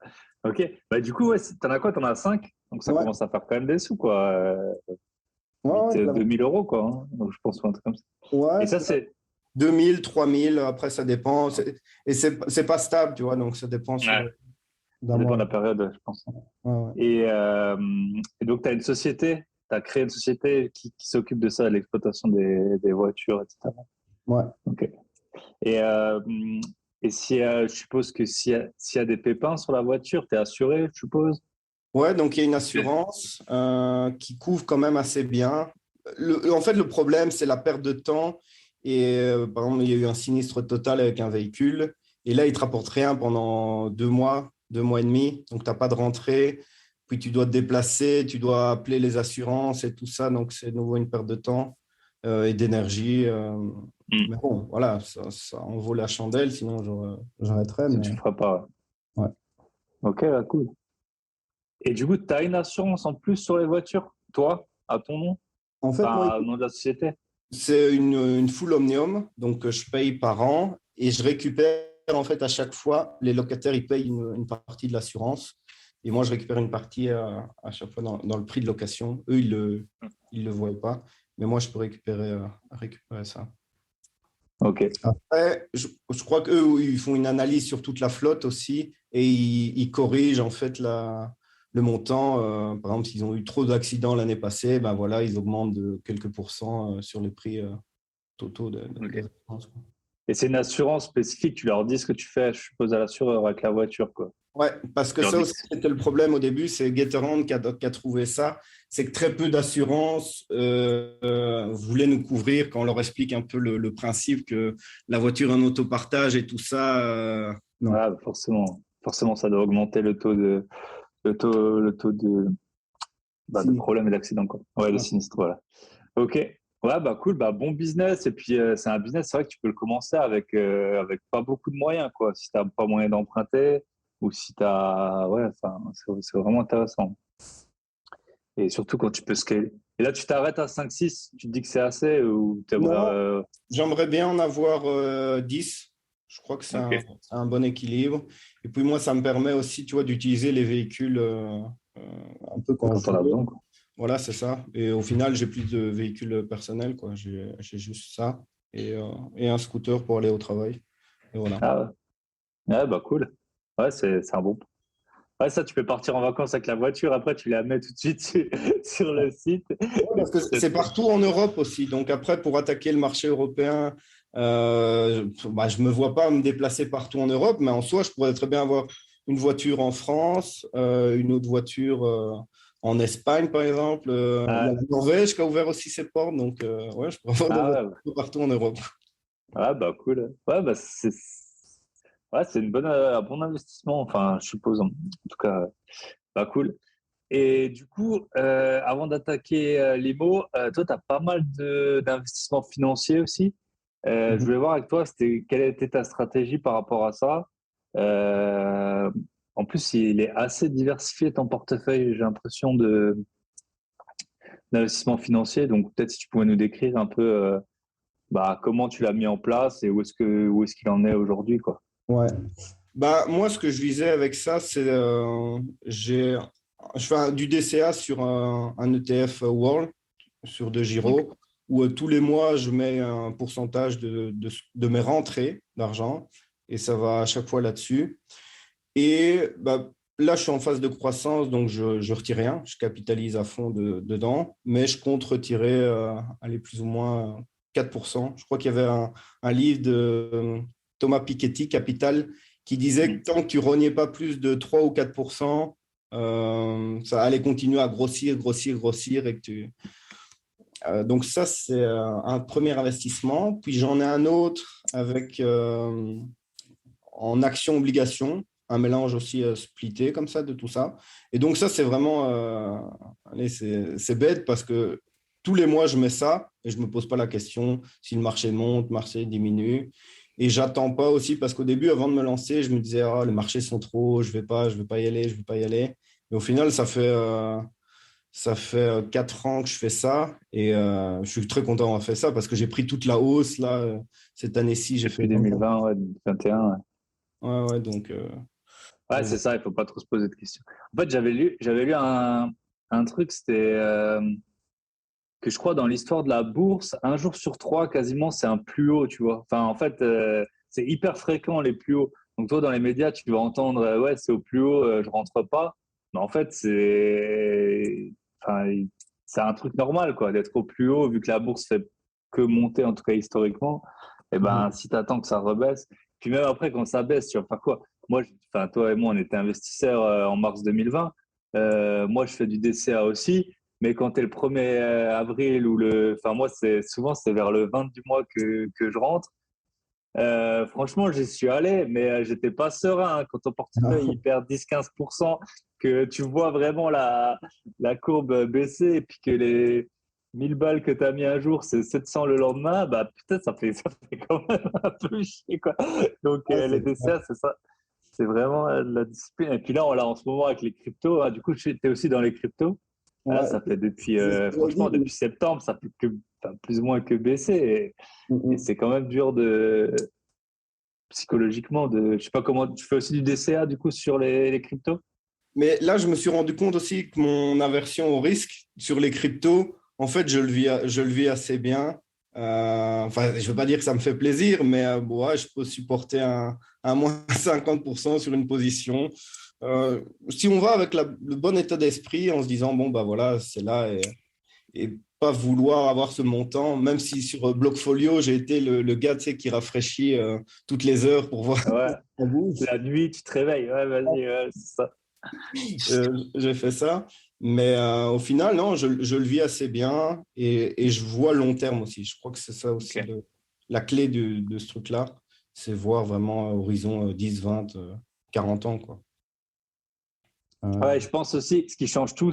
Ok. Bah, du coup, ouais, t'en as quoi? T'en as 5. Donc, ça Ouais, commence à faire quand même des sous, quoi. ouais, Vite ouais, 2000 euros, quoi. Hein. Donc, je pense, ou un truc comme ça. ouais, Et ça, c'est ça. c'est. 2000, 3000, après, ça dépend. Et c'est pas stable, tu vois, donc ça dépend Ouais, d'un ça dépend mois. de la période, je pense. Ouais, ouais. Et, euh, et donc, tu as une société as créé une société qui s'occupe de ça, de l'exploitation des voitures, etc. Ouais. Ok. Et, euh, et si, je suppose que s'il y a des pépins sur la voiture, tu es assuré, je suppose? Ouais, donc il y a une assurance qui couvre quand même assez bien. En fait, le problème, c'est la perte de temps. Et par exemple, il y a eu un sinistre total avec un véhicule. Et là, il ne te rapporte rien pendant 2 mois, 2 mois et demi. Donc, tu n'as pas de rentrée. Puis, tu dois te déplacer, tu dois appeler les assurances et tout ça. Donc, c'est de nouveau une perte de temps et d'énergie. Mais bon, voilà, ça en vaut la chandelle. Sinon, j'arrêterais. Si Mais... tu ne feras pas. Ouais. Ok, là, cool. Et du coup, tu as une assurance en plus sur les voitures, toi, à ton nom, En fait, moi, au nom de la société? c'est une full omnium, donc je paye par an et je récupère en fait à chaque fois, les locataires ils payent une partie de l'assurance et moi je récupère une partie à chaque fois dans le prix de location. Eux ils le voient pas, mais moi je peux récupérer ça. Ok. Après, je crois qu'eux ils font une analyse sur toute la flotte aussi et ils corrigent en fait le montant. Par exemple, s'ils ont eu trop d'accidents l'année passée, ben voilà, ils augmentent de quelques pourcents sur les prix totaux Ok. des assurances, quoi. Et c'est une assurance spécifique, tu leur dis ce que tu fais, je suppose, à l'assureur avec la voiture, quoi. Ouais, parce que Tu leur ça dis aussi, c'était le problème au début, c'est Gatorand qui a trouvé ça. C'est que très peu d'assurances voulaient nous couvrir quand on leur explique un peu le principe que la voiture en autopartage et tout ça. Non. Ah, forcément, ça doit augmenter le taux de Si. problème et d'accident, quoi. Ouais, de Ouais. sinistre, voilà. Ok. Ouais, bah cool, bah bon business. Et puis c'est un business, c'est vrai que tu peux le commencer avec pas beaucoup de moyens, quoi. Si tu n'as pas moyen d'emprunter ou si tu as. Ouais, enfin, c'est vraiment intéressant. Et surtout quand tu peux scaler. Et là, tu t'arrêtes à 5-6, tu te dis que c'est assez ou tu Non, aimerais. j'aimerais bien en avoir 10. Je crois que Ok. c'est un bon équilibre. Et puis moi, ça me permet aussi, tu vois, d'utiliser les véhicules un peu quand Quand je on a veux. besoin, quoi. Voilà, c'est ça. Et au final, j'ai plus de véhicules personnels, quoi. J'ai juste ça et un scooter pour aller au travail. Et voilà. Ah ouais. Ouais, bah cool. Ouais, c'est un bon. Ouais, ça, tu peux partir en vacances avec la voiture. Après, tu la mets tout de suite sur le site. Ouais, Et parce que puis, c'est partout en Europe aussi. Donc après, pour attaquer le marché européen, je me vois pas me déplacer partout en Europe, mais en soi, je pourrais très bien avoir une voiture en France, une autre voiture en Espagne, par exemple. Il y a ah, la Norvège qui a ouvert aussi ses portes. Donc, ouais, je pourrais avoir des ah voitures partout en Europe. ouais, bah cool. Ouais, bah c'est un bon investissement. Enfin, je suppose. En tout cas, bah cool. Et du coup, avant d'attaquer l'IMO, toi, tu as pas mal d'investissements financiers aussi. Je Mhm. voulais voir avec toi, quelle était ta stratégie par rapport à ça. Euh, En plus, il est assez diversifié ton portefeuille, j'ai l'impression, d'investissement financier. Donc, peut-être si tu pouvais nous décrire un peu comment tu l'as mis en place et où est-ce qu'il en est aujourd'hui, quoi. Ouais. Bah, moi, ce que je visais avec ça, c'est je fais du DCA sur un ETF World, sur de Ok. Giro, où tous les mois, je mets un pourcentage de mes rentrées d'argent, et ça va à chaque fois là-dessus. Et bah, là, je suis en phase de croissance, donc je ne retire rien, je capitalise à fond dedans, mais je compte retirer, allez, plus ou moins 4%. Je crois qu'il y avait un livre de Thomas Piketty, Capital, qui disait que Mm. tant que tu rognais pas plus de 3 ou 4%, ça allait continuer à grossir, grossir, grossir. Donc ça, c'est un premier investissement. Puis j'en ai un autre avec en action-obligation, un mélange aussi splitté comme ça de tout ça. Et donc ça, c'est vraiment, allez, c'est bête parce que tous les mois, je mets ça et je ne me pose pas la question si le marché monte, le marché diminue. Et j'attends pas aussi parce qu'au début, avant de me lancer, je me disais, ah, les marchés sont trop hauts, je vais pas y aller, je vais pas y aller. Mais au final, ça fait 4 ans que je fais ça et je suis très content d'avoir fait ça parce que j'ai pris toute la hausse là. Cette année-ci, j'ai fait Depuis 20. 2020, ouais, 2021. Ouais, Ouais, ouais, donc, ouais, donc c'est ça, il faut pas trop se poser de questions. En fait, j'avais lu un truc, c'était que je crois dans l'histoire de la bourse, un jour sur trois, quasiment, c'est un plus haut, tu vois. Enfin, en fait, c'est hyper fréquent les plus hauts. Donc, toi, dans les médias, tu vas entendre, ouais, c'est au plus haut, je rentre pas. Mais en fait, enfin, c'est un truc normal, quoi, d'être au plus haut, vu que la bourse fait que monter, en tout cas historiquement. Et ben, si tu attends que ça rebaisse, puis même après, quand ça baisse, tu vas faire quoi? Moi, toi et moi, on était investisseurs en mars 2020. Moi, je fais du DCA aussi. Mais quand tu es le 1er avril ou Enfin, moi, c'est vers le 20 du mois que je rentre. Franchement, j'y suis allé, mais j'étais pas serein, hein. Quand ton portefeuille il perd 10-15%, que tu vois vraiment la courbe baisser et puis que les 1000 balles que tu as mis un jour, c'est 700 le lendemain, bah peut-être ça fait quand même un peu chier, quoi. Donc, les DCA, c'est ça. C'est vraiment la discipline. Et puis là, en ce moment avec les cryptos, du coup, tu es aussi dans les cryptos. Là, Ouais, ça fait franchement, depuis septembre, ça fait plus ou moins que baisser. Et c'est quand même dur psychologiquement je sais pas comment, tu fais aussi du DCA du coup sur les cryptos? Mais là, je me suis rendu compte aussi que mon aversion au risque sur les cryptos, en fait, je le vis assez bien. Enfin, je ne veux pas dire que ça me fait plaisir, mais bon, ouais, je peux supporter un moins 50% sur une position. Si on va avec le bon état d'esprit en se disant, bon, bah voilà, c'est là et pas vouloir avoir ce montant, même si sur Blockfolio, j'ai été le gars, tu sais, qui rafraîchit toutes les heures pour voir Ouais, la bouge. la nuit tu te réveilles, ouais, vas-y, ouais, c'est ça. J'ai fait ça. Mais au final, non, je le vis assez bien et je vois long terme aussi. Je crois que c'est ça aussi Ok. la clé de ce truc-là, c'est voir vraiment horizon 10, 20, 40 ans, quoi. Ouais, je pense aussi, ce qui change tout,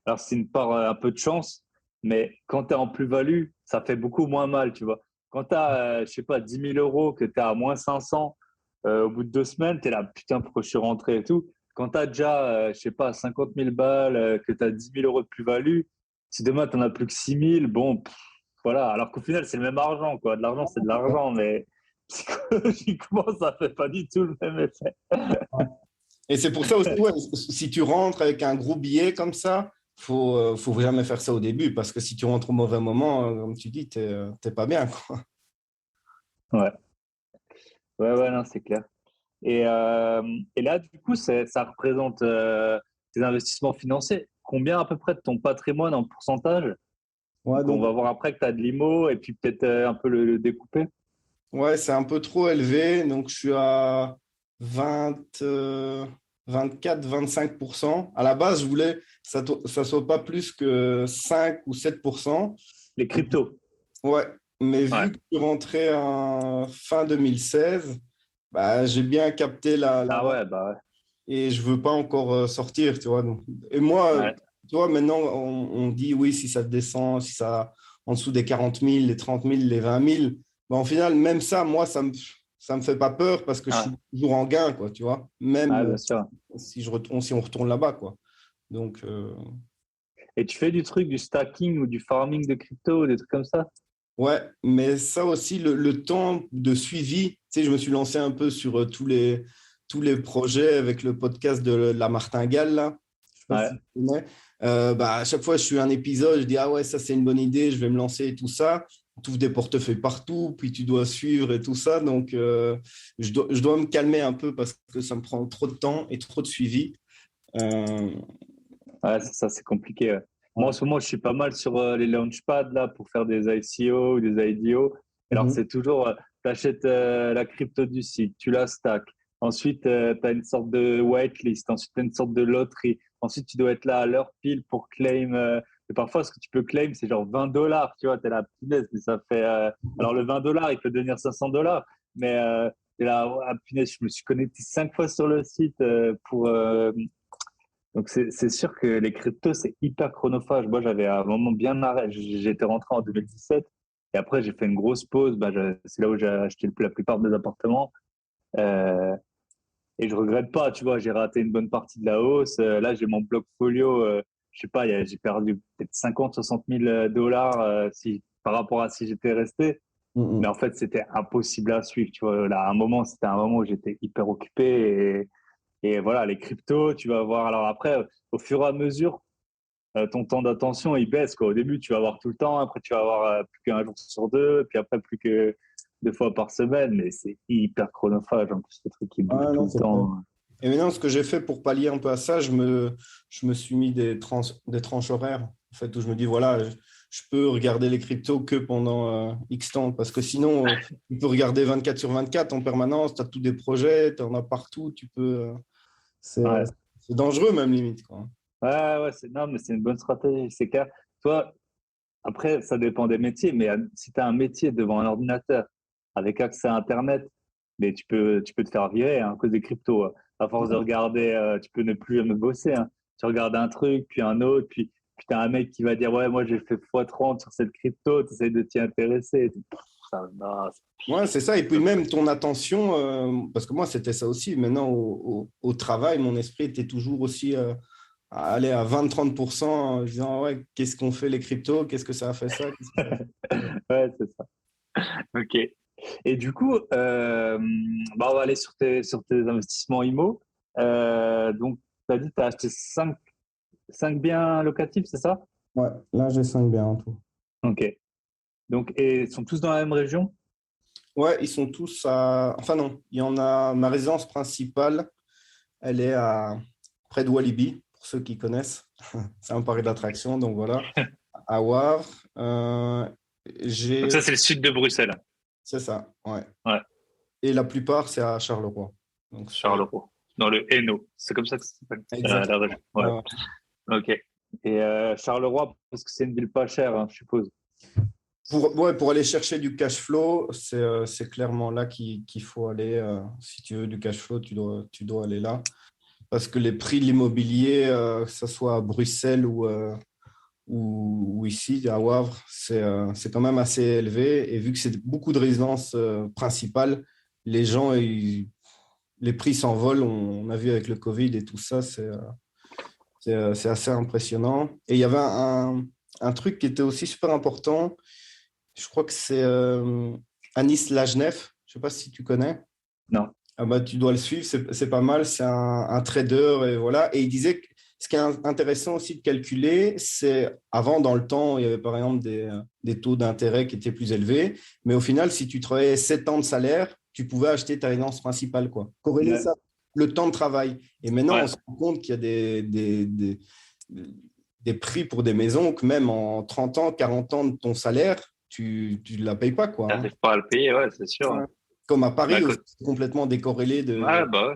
alors c'est une part un peu de chance, mais quand tu es en plus-value, ça fait beaucoup moins mal, tu vois. Quand tu as, je sais pas, 10 000 euros, que tu es à moins 500, au bout de 2 semaines, tu es là, putain, pourquoi je suis rentré et tout. Quand tu as déjà, je sais pas, 50 000 balles, que tu as 10 000 euros de plus-value, si demain tu n'en as plus que 6 000, bon, voilà. Alors qu'au final, c'est le même argent, quoi. De l'argent, c'est de l'argent, mais psychologiquement, ça fait pas du tout le même effet. Et c'est pour ça aussi, ouais, si tu rentres avec un gros billet comme ça, faut jamais faire ça au début parce que si tu rentres au mauvais moment, comme tu dis, t'es pas bien, quoi. Ouais, ouais, non, c'est clair. Et là, du coup, ça représente tes investissements financiers. Combien à peu près de ton patrimoine en pourcentage? Ouais, Donc, on donc, va voir après que tu as de l'IMO et puis peut-être un peu le découper. ouais, c'est un peu trop élevé. Donc, je suis à 20, 24-25%. À la base, je voulais que ça soit pas plus que 5 ou 7%. Les cryptos. Ouais, mais Ouais. vu que je suis rentré en fin 2016, bah, j'ai bien capté la Ah vague ouais, bah et je veux pas encore sortir, tu vois. Et moi, ouais. tu vois, maintenant, on dit oui, si ça descend, si ça en dessous des 40 000, les 30 000, les 20 000, bah, en final, même ça, moi, ça me fait pas peur parce que je Ouais, suis toujours en gain, quoi, tu vois. Même ouais, bien sûr. si on retourne là-bas, quoi. Donc, Et tu fais du truc, du stacking ou du farming de crypto, des trucs comme ça? ouais, mais ça aussi, le temps de suivi, tu sais, je me suis lancé un peu sur tous les projets avec le podcast de la Martingale, là. Je sais pas Ouais. si tu connais. Bah, à chaque fois, je suis un épisode, je dis, ah ouais, ça c'est une bonne idée, je vais me lancer et tout ça. Tu ouvres des portefeuilles partout, puis tu dois suivre et tout ça. Donc, je dois me calmer un peu parce que ça me prend trop de temps et trop de suivi. Euh, Ouais, c'est ça, c'est compliqué. Ouais. Moi, en ouais. ce moment, je suis pas mal sur les launchpads là, pour faire des ICO ou des IDO. Alors, Mhm. c'est toujours, tu achètes la crypto du site, tu la stack. Ensuite, tu as une sorte de whitelist. Ensuite, tu as une sorte de loterie. Ensuite, tu dois être là à l'heure pile pour claim. Et parfois, ce que tu peux claim, c'est genre $20. Tu vois, tu es là, punaise, mais ça fait. Alors, le $20, il peut devenir $500. Mais tu es là, ah, punaise, je me suis connecté 5 fois sur le site pour. Donc, c'est sûr que les cryptos, c'est hyper chronophage. Moi, j'avais un moment bien arrêté. J'étais rentré en 2017 et après, j'ai fait une grosse pause. Bah, c'est là où j'ai acheté la plupart de mes appartements. Euh, et je regrette pas, tu vois, j'ai raté une bonne partie de la hausse. Là, j'ai mon blockfolio. Je sais pas, j'ai perdu peut-être 50, 60 000 dollars par rapport à si j'étais resté. Mais Mhm. en fait, c'était impossible à suivre. Tu vois, là, à un moment, c'était un moment où j'étais hyper occupé. Et voilà, les cryptos, tu vas voir. Alors après, au fur et à mesure, ton temps d'attention, il baisse, quoi. Au début, tu vas avoir tout le temps. Après, tu vas avoir plus qu'un jour sur deux. Puis après, plus que 2 fois par semaine. Mais c'est hyper chronophage. En plus, le truc qui bouge Ah tout non, le c'est clair. temps. Et maintenant, ce que j'ai fait pour pallier un peu à ça, je me suis mis des tranches horaires, en fait, où je me dis, voilà, je peux regarder les cryptos que pendant X temps, parce que sinon, tu peux regarder 24/24 en permanence, tu as tous des projets, tu en as partout, tu peux... Ouais, c'est dangereux même, limite, quoi. ouais, non, mais c'est une bonne stratégie. C'est clair. Toi, après, ça dépend des métiers, mais si tu as un métier devant un ordinateur avec accès à Internet, mais tu peux te faire virer hein, à cause des cryptos. À force de regarder, tu peux ne plus jamais bosser. Hein. Tu regardes un truc, puis un autre, puis tu as un mec qui va dire ouais, moi j'ai fait x30 sur cette crypto, tu essaies de t'y intéresser. Et tout. Ça, non, Ouais, c'est ça. Et puis même ton attention, parce que moi, c'était ça aussi. Maintenant, au travail, mon esprit était toujours aussi à aller à 20-30% en disant, ouais, qu'est-ce qu'on fait les cryptos? Qu'est-ce que ça a fait ça? ouais, c'est ça. Ok. Et du coup, bah on va aller sur tes investissements IMO. Donc, tu as dit que tu as acheté cinq biens locatifs, c'est ça? Ouais, là, j'ai 5 biens en tout. Ok. Donc, et ils sont tous dans la même région? Ouais, ils sont tous à... Enfin non, il y en a... Ma résidence principale, elle est près de Walibi, pour ceux qui connaissent. C'est un parc d'attractions, donc voilà. À Wavre. Donc J'ai... ça, c'est le sud de Bruxelles. C'est ça, ouais. Ouais, Et la plupart, c'est à Charleroi. Donc c'est... Charleroi, dans le Hainaut. C'est comme ça que ça s'appelle, la Exactement. région. Ouais, ok. Et Charleroi, parce que c'est une ville pas chère, hein, je suppose. Pour aller chercher du cash flow, c'est clairement là qu'il faut aller. Si tu veux du cash flow, tu dois aller là. Parce que les prix de l'immobilier, que ce soit à Bruxelles ou ici, à Wavre, c'est quand même assez élevé. Et vu que c'est beaucoup de résidences principales, les gens, les prix s'envolent. On a vu avec le Covid et tout ça, c'est assez impressionnant. Et il y avait un truc qui était aussi super important. Je crois que c'est Anis Lajnef. Je ne sais pas si tu connais. Non. Ah bah, tu dois le suivre, c'est pas mal. C'est un trader et voilà. Et il disait que ce qui est intéressant aussi de calculer, c'est avant, dans le temps, il y avait par exemple des taux d'intérêt qui étaient plus élevés. Mais au final, si tu travaillais 7 ans de salaire, tu pouvais acheter ta résidence principale, quoi. Corréler Ouais. ça, le temps de travail. Et maintenant, Ouais. on se rend compte qu'il y a des prix pour des maisons que même en 30 ans, 40 ans de ton salaire, tu ne la payes pas, quoi. Hein. T'arrives pas à le payer, ouais, c'est sûr. Ouais. Comme à Bah, Paris aussi, c'est complètement décorrélé de... ouais, bah ouais.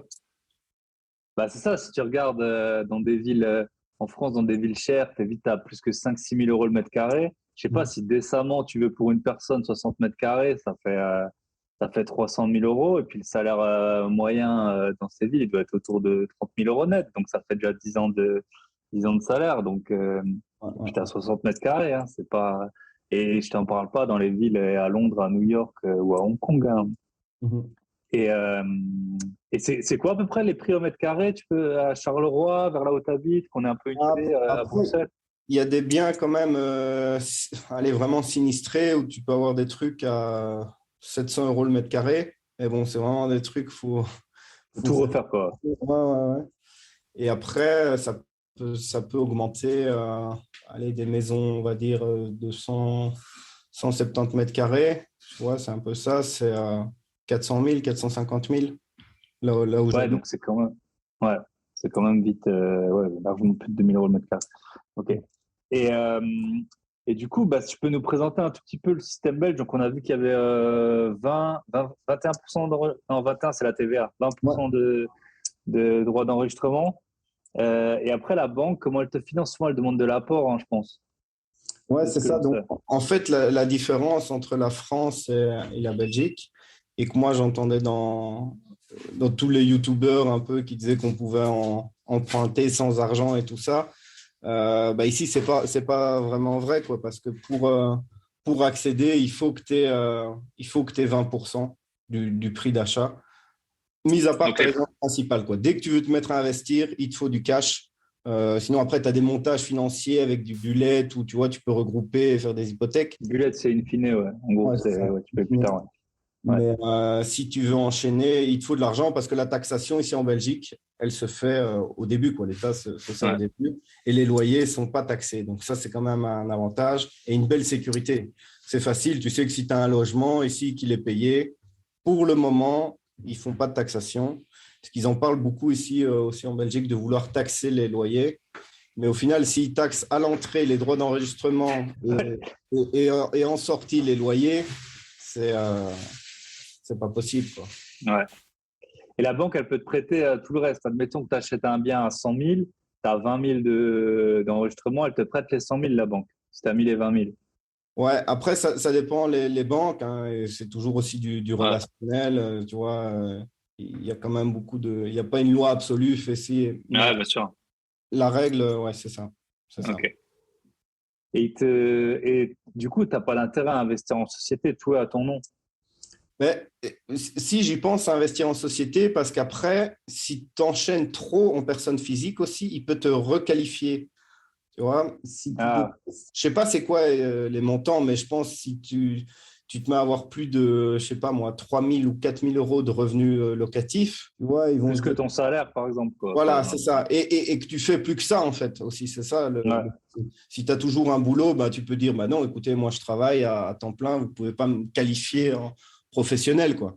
Bah, c'est ça, si tu regardes dans des villes, en France, dans des villes chères, tu es vite à plus que 5 000 à 6 000 € le mètre carré. Je sais pas si décemment, tu veux pour une personne 60 mètres carrés, ça fait 300 000 euros. Et puis le salaire moyen dans ces villes, il doit être autour de 30 000 € net. Donc ça fait déjà 10 ans de salaire. Donc, puis tu as 60 mètres carrés. Hein, c'est pas... Et je t'en parle pas dans les villes à Londres, à New York ou à Hong Kong. Hein. Mhm. Et, c'est quoi à peu près les prix au mètre carré? Tu peux à Charleroi, vers là où tu habites, qu'on ait un peu une idée à Après, Bruxelles? il y a des biens quand même allez, vraiment sinistrés où tu peux avoir des trucs à 700 € le mètre carré. Et bon, c'est vraiment des trucs, Faut faut tout faire. refaire, quoi. Ouais, ouais, ouais. Et après, ça peut augmenter, allez, des maisons, on va dire, de 170 mètres carrés. Tu vois, c'est un peu ça, c'est 400 000, 450 000, là où Ouais, j'habite. donc ouais, c'est quand même vite, ouais, largement plus de 2 000 € le mètre carré. Ok. Et, euh, et du coup, bah, si tu peux nous présenter un tout petit peu le système belge. Donc, on a vu qu'il y avait 21% non, 21, c'est la TVA, Ouais. 20% de droits d'enregistrement. Et après, la banque, comment elle te finance? Souvent, elle demande de l'apport, hein, je pense. Ouais, C'est ce c'est que je ça. Donc, sais. en fait, la différence entre la France et la Belgique, et que moi j'entendais dans tous les youtubeurs un peu qui disaient qu'on pouvait emprunter sans argent et tout ça, bah ici, c'est pas vraiment vrai, quoi, parce que pour accéder, il faut que tu aies 20% du prix d'achat, mis à part Donc, ta résidence principale, quoi. Dès que tu veux te mettre à investir, il te faut du cash. Sinon, après, tu as des montages financiers avec du bullet où tu vois, tu peux regrouper et faire des hypothèques. bullet, c'est in fine, ouais. En gros, Ouais, c'est ça. ouais, tu payes plus tard, ouais. Ouais. Mais si tu veux enchaîner, il te faut de l'argent parce que la taxation ici en Belgique, elle se fait au début, quoi. L'État fait ça au Ouais. début et les loyers ne sont pas taxés. Donc ça, c'est quand même un avantage et une belle sécurité. C'est facile, tu sais que si tu as un logement ici qu'il est payé, pour le moment, ils ne font pas de taxation. Parce qu'ils en parlent beaucoup ici aussi en Belgique de vouloir taxer les loyers. Mais au final, s'ils taxent à l'entrée les droits d'enregistrement et en sortie les loyers, c'est pas possible, quoi. Ouais. Et la banque, elle peut te prêter tout le reste. Admettons que tu achètes un bien à 100 000, tu as 20 000 d'enregistrement, elle te prête les 100 000, la banque, si tu as mis les 20 000. Ouais, après, ça dépend les banques, hein, et c'est toujours aussi du relationnel, tu vois. Il y a quand même il n'y a pas une loi absolue, fait si, mais Bien sûr. la règle, ouais, c'est ça. C'est ça. Ok. Et du coup, tu n'as pas l'intérêt à investir en société, toi, à ton nom. Mais si j'y pense à investir en société, parce qu'après, si tu enchaînes trop en personne physique aussi, il peut te requalifier. Tu vois, je sais pas c'est quoi les montants, mais je pense si tu te mets à avoir plus de, je sais pas moi, 3 000 ou 4 000 euros de revenus locatifs, tu vois, ils vont Plus que ton salaire, par exemple, quoi. Voilà, c'est ça. Et que tu fais plus que ça, en fait, aussi. C'est ça. Si tu as toujours un boulot, bah, tu peux dire, bah non, écoutez, moi, je travaille à temps plein, vous ne pouvez pas me qualifier en professionnel, quoi.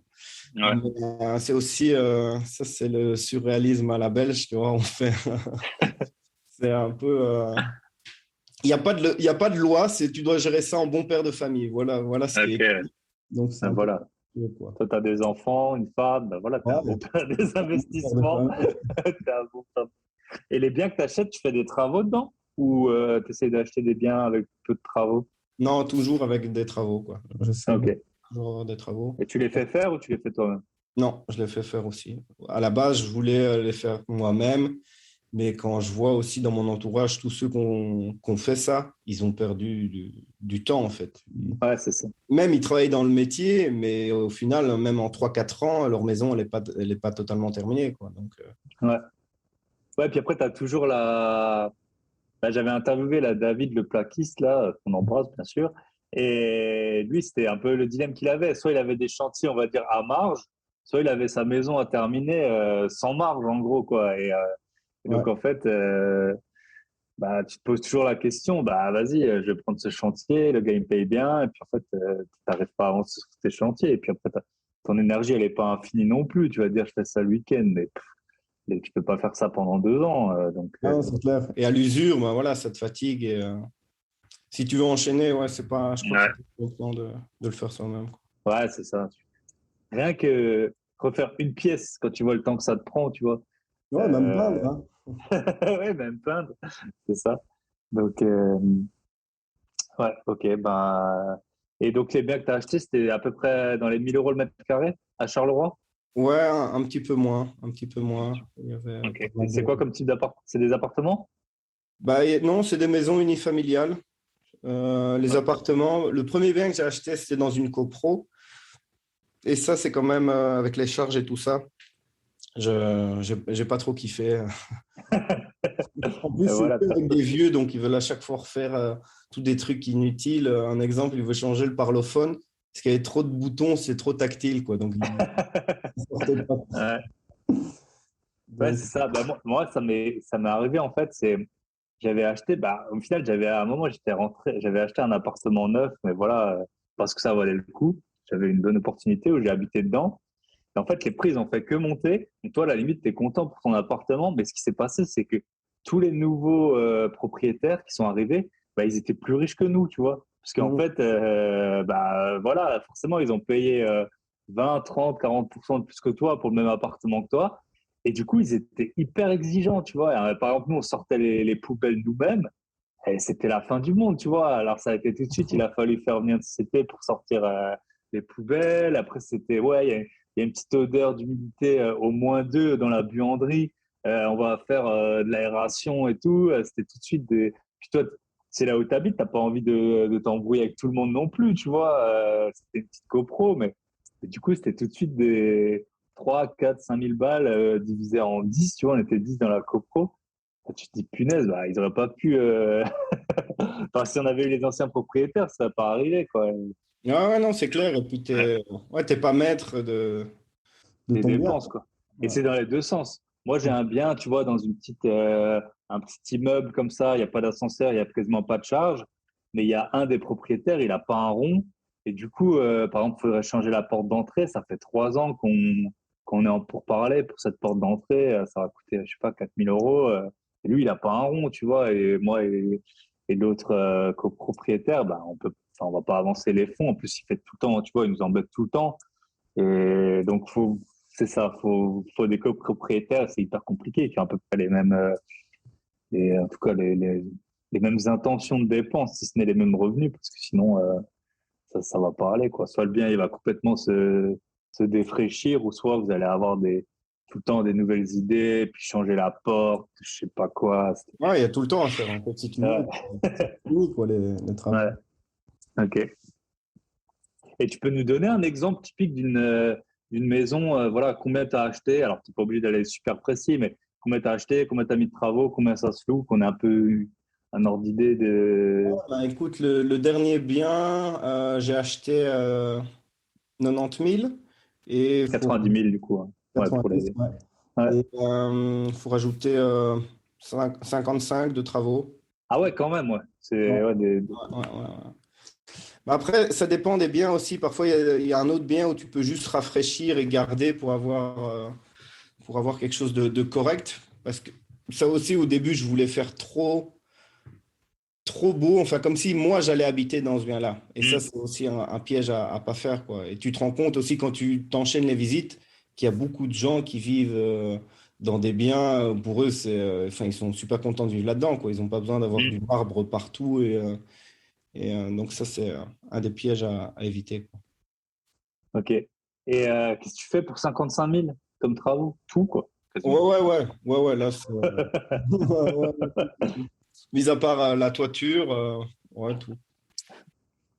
Ouais. Mais, c'est aussi, ça, c'est le surréalisme à la belge, tu vois, on fait. C'est un peu. Il n'y a pas de loi, tu dois gérer ça en bon père de famille. Voilà ce qui est. Donc, c'est voilà. Quoi. Toi, tu as des enfants, une femme, ben voilà, tu as des investissements. T'as un bon père. Et les biens que tu achètes, tu fais des travaux dedans ou tu essaies d'acheter des biens avec peu de travaux? Non, toujours avec des travaux, quoi. J'essaie toujours avoir des travaux. Et tu les fais faire ou tu les fais toi-même? Non, je les fais faire aussi. À la base, je voulais les faire moi-même, mais quand je vois aussi dans mon entourage tous ceux qui ont fait ça, ils ont perdu du temps, en fait. Ouais, c'est ça. Même ils travaillent dans le métier, mais au final, même en 3-4 ans, leur maison, elle est pas totalement terminée, quoi. Donc, Ouais, puis après, tu as toujours la. Bah, j'avais interviewé là, David, le plaquiste, là, qu'on embrasse, bien sûr. Et lui, c'était un peu le dilemme qu'il avait. Soit il avait des chantiers, on va dire, à marge, soit il avait sa maison à terminer sans marge, en gros, quoi. Et donc, ouais. en fait, bah, tu te poses toujours la question, bah, vas-y, je vais prendre ce chantier, le gars, il me paye bien, et puis en fait, tu n'arrives pas à avancer sur tes chantiers. Et puis après, ton énergie, elle n'est pas infinie non plus. Tu vas dire, je fais ça le week-end, mais tu peux pas faire ça pendant 2 ans. Non, c'est clair. Et à l'usure, ben voilà, ça te fatigue. Et, si tu veux enchaîner, ouais, c'est pas, je crois que c'est pas le temps de le faire soi-même, quoi. Ouais, c'est ça. Rien que refaire une pièce quand tu vois le temps que ça te prend, tu vois. Ouais, même peindre, hein. Ouais, même peindre, c'est ça. Donc, ouais, ok. Ben, et donc, les biens que tu as achetés, c'était à peu près dans les 1 000 euros le mètre carré à Charleroi? Ouais, un petit peu moins, un petit peu moins. Il y avait Ok. pas mal Et c'est quoi comme type d'appart? C'est des appartements? Bah, non, c'est des maisons unifamiliales. Les appartements, le premier bien que j'ai acheté, c'était dans une copro. Et ça, c'est quand même avec les charges et tout ça. J'ai pas trop kiffé. En plus, Et c'est voilà. avec des vieux, donc ils veulent à chaque fois refaire tous des trucs inutiles. Un exemple, ils veulent changer le parlophone. Parce qu'il y avait trop de boutons, c'est trop tactile, quoi. Donc, ils sortaient pas. Ouais, ouais, Donc, c'est ça. Ben, moi, ça m'est arrivé, en fait. J'avais acheté, bah, au final, à un moment, j'avais acheté un appartement neuf, mais voilà, parce que ça valait le coup. J'avais une bonne opportunité où j'ai habité dedans. Et en fait, les prix, ils ont fait que monter. Donc, toi, à la limite, tu es content pour ton appartement. Mais ce qui s'est passé, c'est que tous les nouveaux propriétaires qui sont arrivés, bah, ils étaient plus riches que nous, tu vois. Parce qu'en fait, bah, voilà, forcément, ils ont payé 20, 30, 40% de plus que toi pour le même appartement que toi. Et du coup, ils étaient hyper exigeants, tu vois. Et, par exemple, nous, on sortait les poubelles nous-mêmes. Et c'était la fin du monde, tu vois. Alors, ça a été tout de suite, il a fallu faire venir une société pour sortir les poubelles. Après, c'était, ouais, il y a une petite odeur d'humidité au -2 dans la buanderie. On va faire de l'aération et tout. C'était tout de suite des. Puis toi, c'est là où tu habites, tu n'as pas envie de t'embrouiller avec tout le monde non plus, tu vois. C'était une petite copro, mais du coup, c'était tout de suite des 3, 4, 5 000 balles divisées en 10, tu vois. On était 10 dans la copro. Tu te dis, punaise, bah, ils n'auraient pas pu. Enfin, si on avait eu les anciens propriétaires, ça n'aurait pas arrivé, quoi. ah ouais, non, c'est clair. Et puis, t'es pas maître de Des ton bien. dépenses, quoi. Et Ouais. c'est dans les deux sens. Moi, j'ai un bien, tu vois, dans un petit immeuble comme ça, il n'y a pas d'ascenseur, il n'y a quasiment pas de charge, mais il y a un des propriétaires, il n'a pas un rond. Et du coup, par exemple, il faudrait changer la porte d'entrée. Ça fait 3 ans quand on est en pourparlers pour cette porte d'entrée, ça va coûter, je sais pas, 4 000 euros. Et lui, il a pas un rond, tu vois. Et moi et l'autre copropriétaire, on va pas avancer les fonds. En plus, il fait tout le temps, tu vois, il nous embête tout le temps. Et donc, c'est ça, faut des copropriétaires, c'est hyper compliqué, qui ont à peu près les mêmes, en tout cas, les mêmes intentions de dépenses, si ce n'est les mêmes revenus, parce que sinon, ça va pas aller, quoi. Soit le bien, il va complètement se défraîchir, ou soit vous allez avoir tout le temps des nouvelles idées, puis changer la porte, je sais pas quoi. Ouais, il y a tout le temps à faire. En fait, si tu Ouais, finis, quoi, les travaux. ouais, ok. Et tu peux nous donner un exemple typique d'une maison, voilà, combien tu as acheté? Alors, tu n'es pas obligé d'aller super précis, mais combien tu as acheté, combien tu as mis de travaux, combien ça se loue, qu'on ait un peu un ordre d'idée de Ben, écoute, le dernier bien, j'ai acheté 90 000 et il faut 90 000 du coup, hein. Ouais, pour 90, les. ouais. Ouais. Et faut rajouter 55 de travaux. Ah ouais, quand même, ouais. Ouais, C'est ouais, ouais, ouais, ouais. Mais après, ça dépend des biens aussi. Parfois, il y a un autre bien où tu peux juste rafraîchir et garder pour avoir quelque chose de correct. Parce que ça aussi, au début, je voulais faire trop beau, enfin comme si moi j'allais habiter dans ce bien-là. Et ça, Mm. c'est aussi un piège à pas faire, quoi. Et tu te rends compte aussi quand tu t'enchaînes les visites qu'il y a beaucoup de gens qui vivent dans des biens, pour eux, enfin, ils sont super contents de vivre là-dedans, quoi. Ils n'ont pas besoin d'avoir Mm. du marbre partout. Donc ça, c'est un des pièges à éviter, quoi. Ok. Et qu'est-ce que tu fais pour 55 000 comme travaux? Tout, quoi, Ouais, quasiment. ouais, ouais, ouais, ouais, là, c'est... ouais, ouais, tout. Mis à part la toiture, ouais, tout.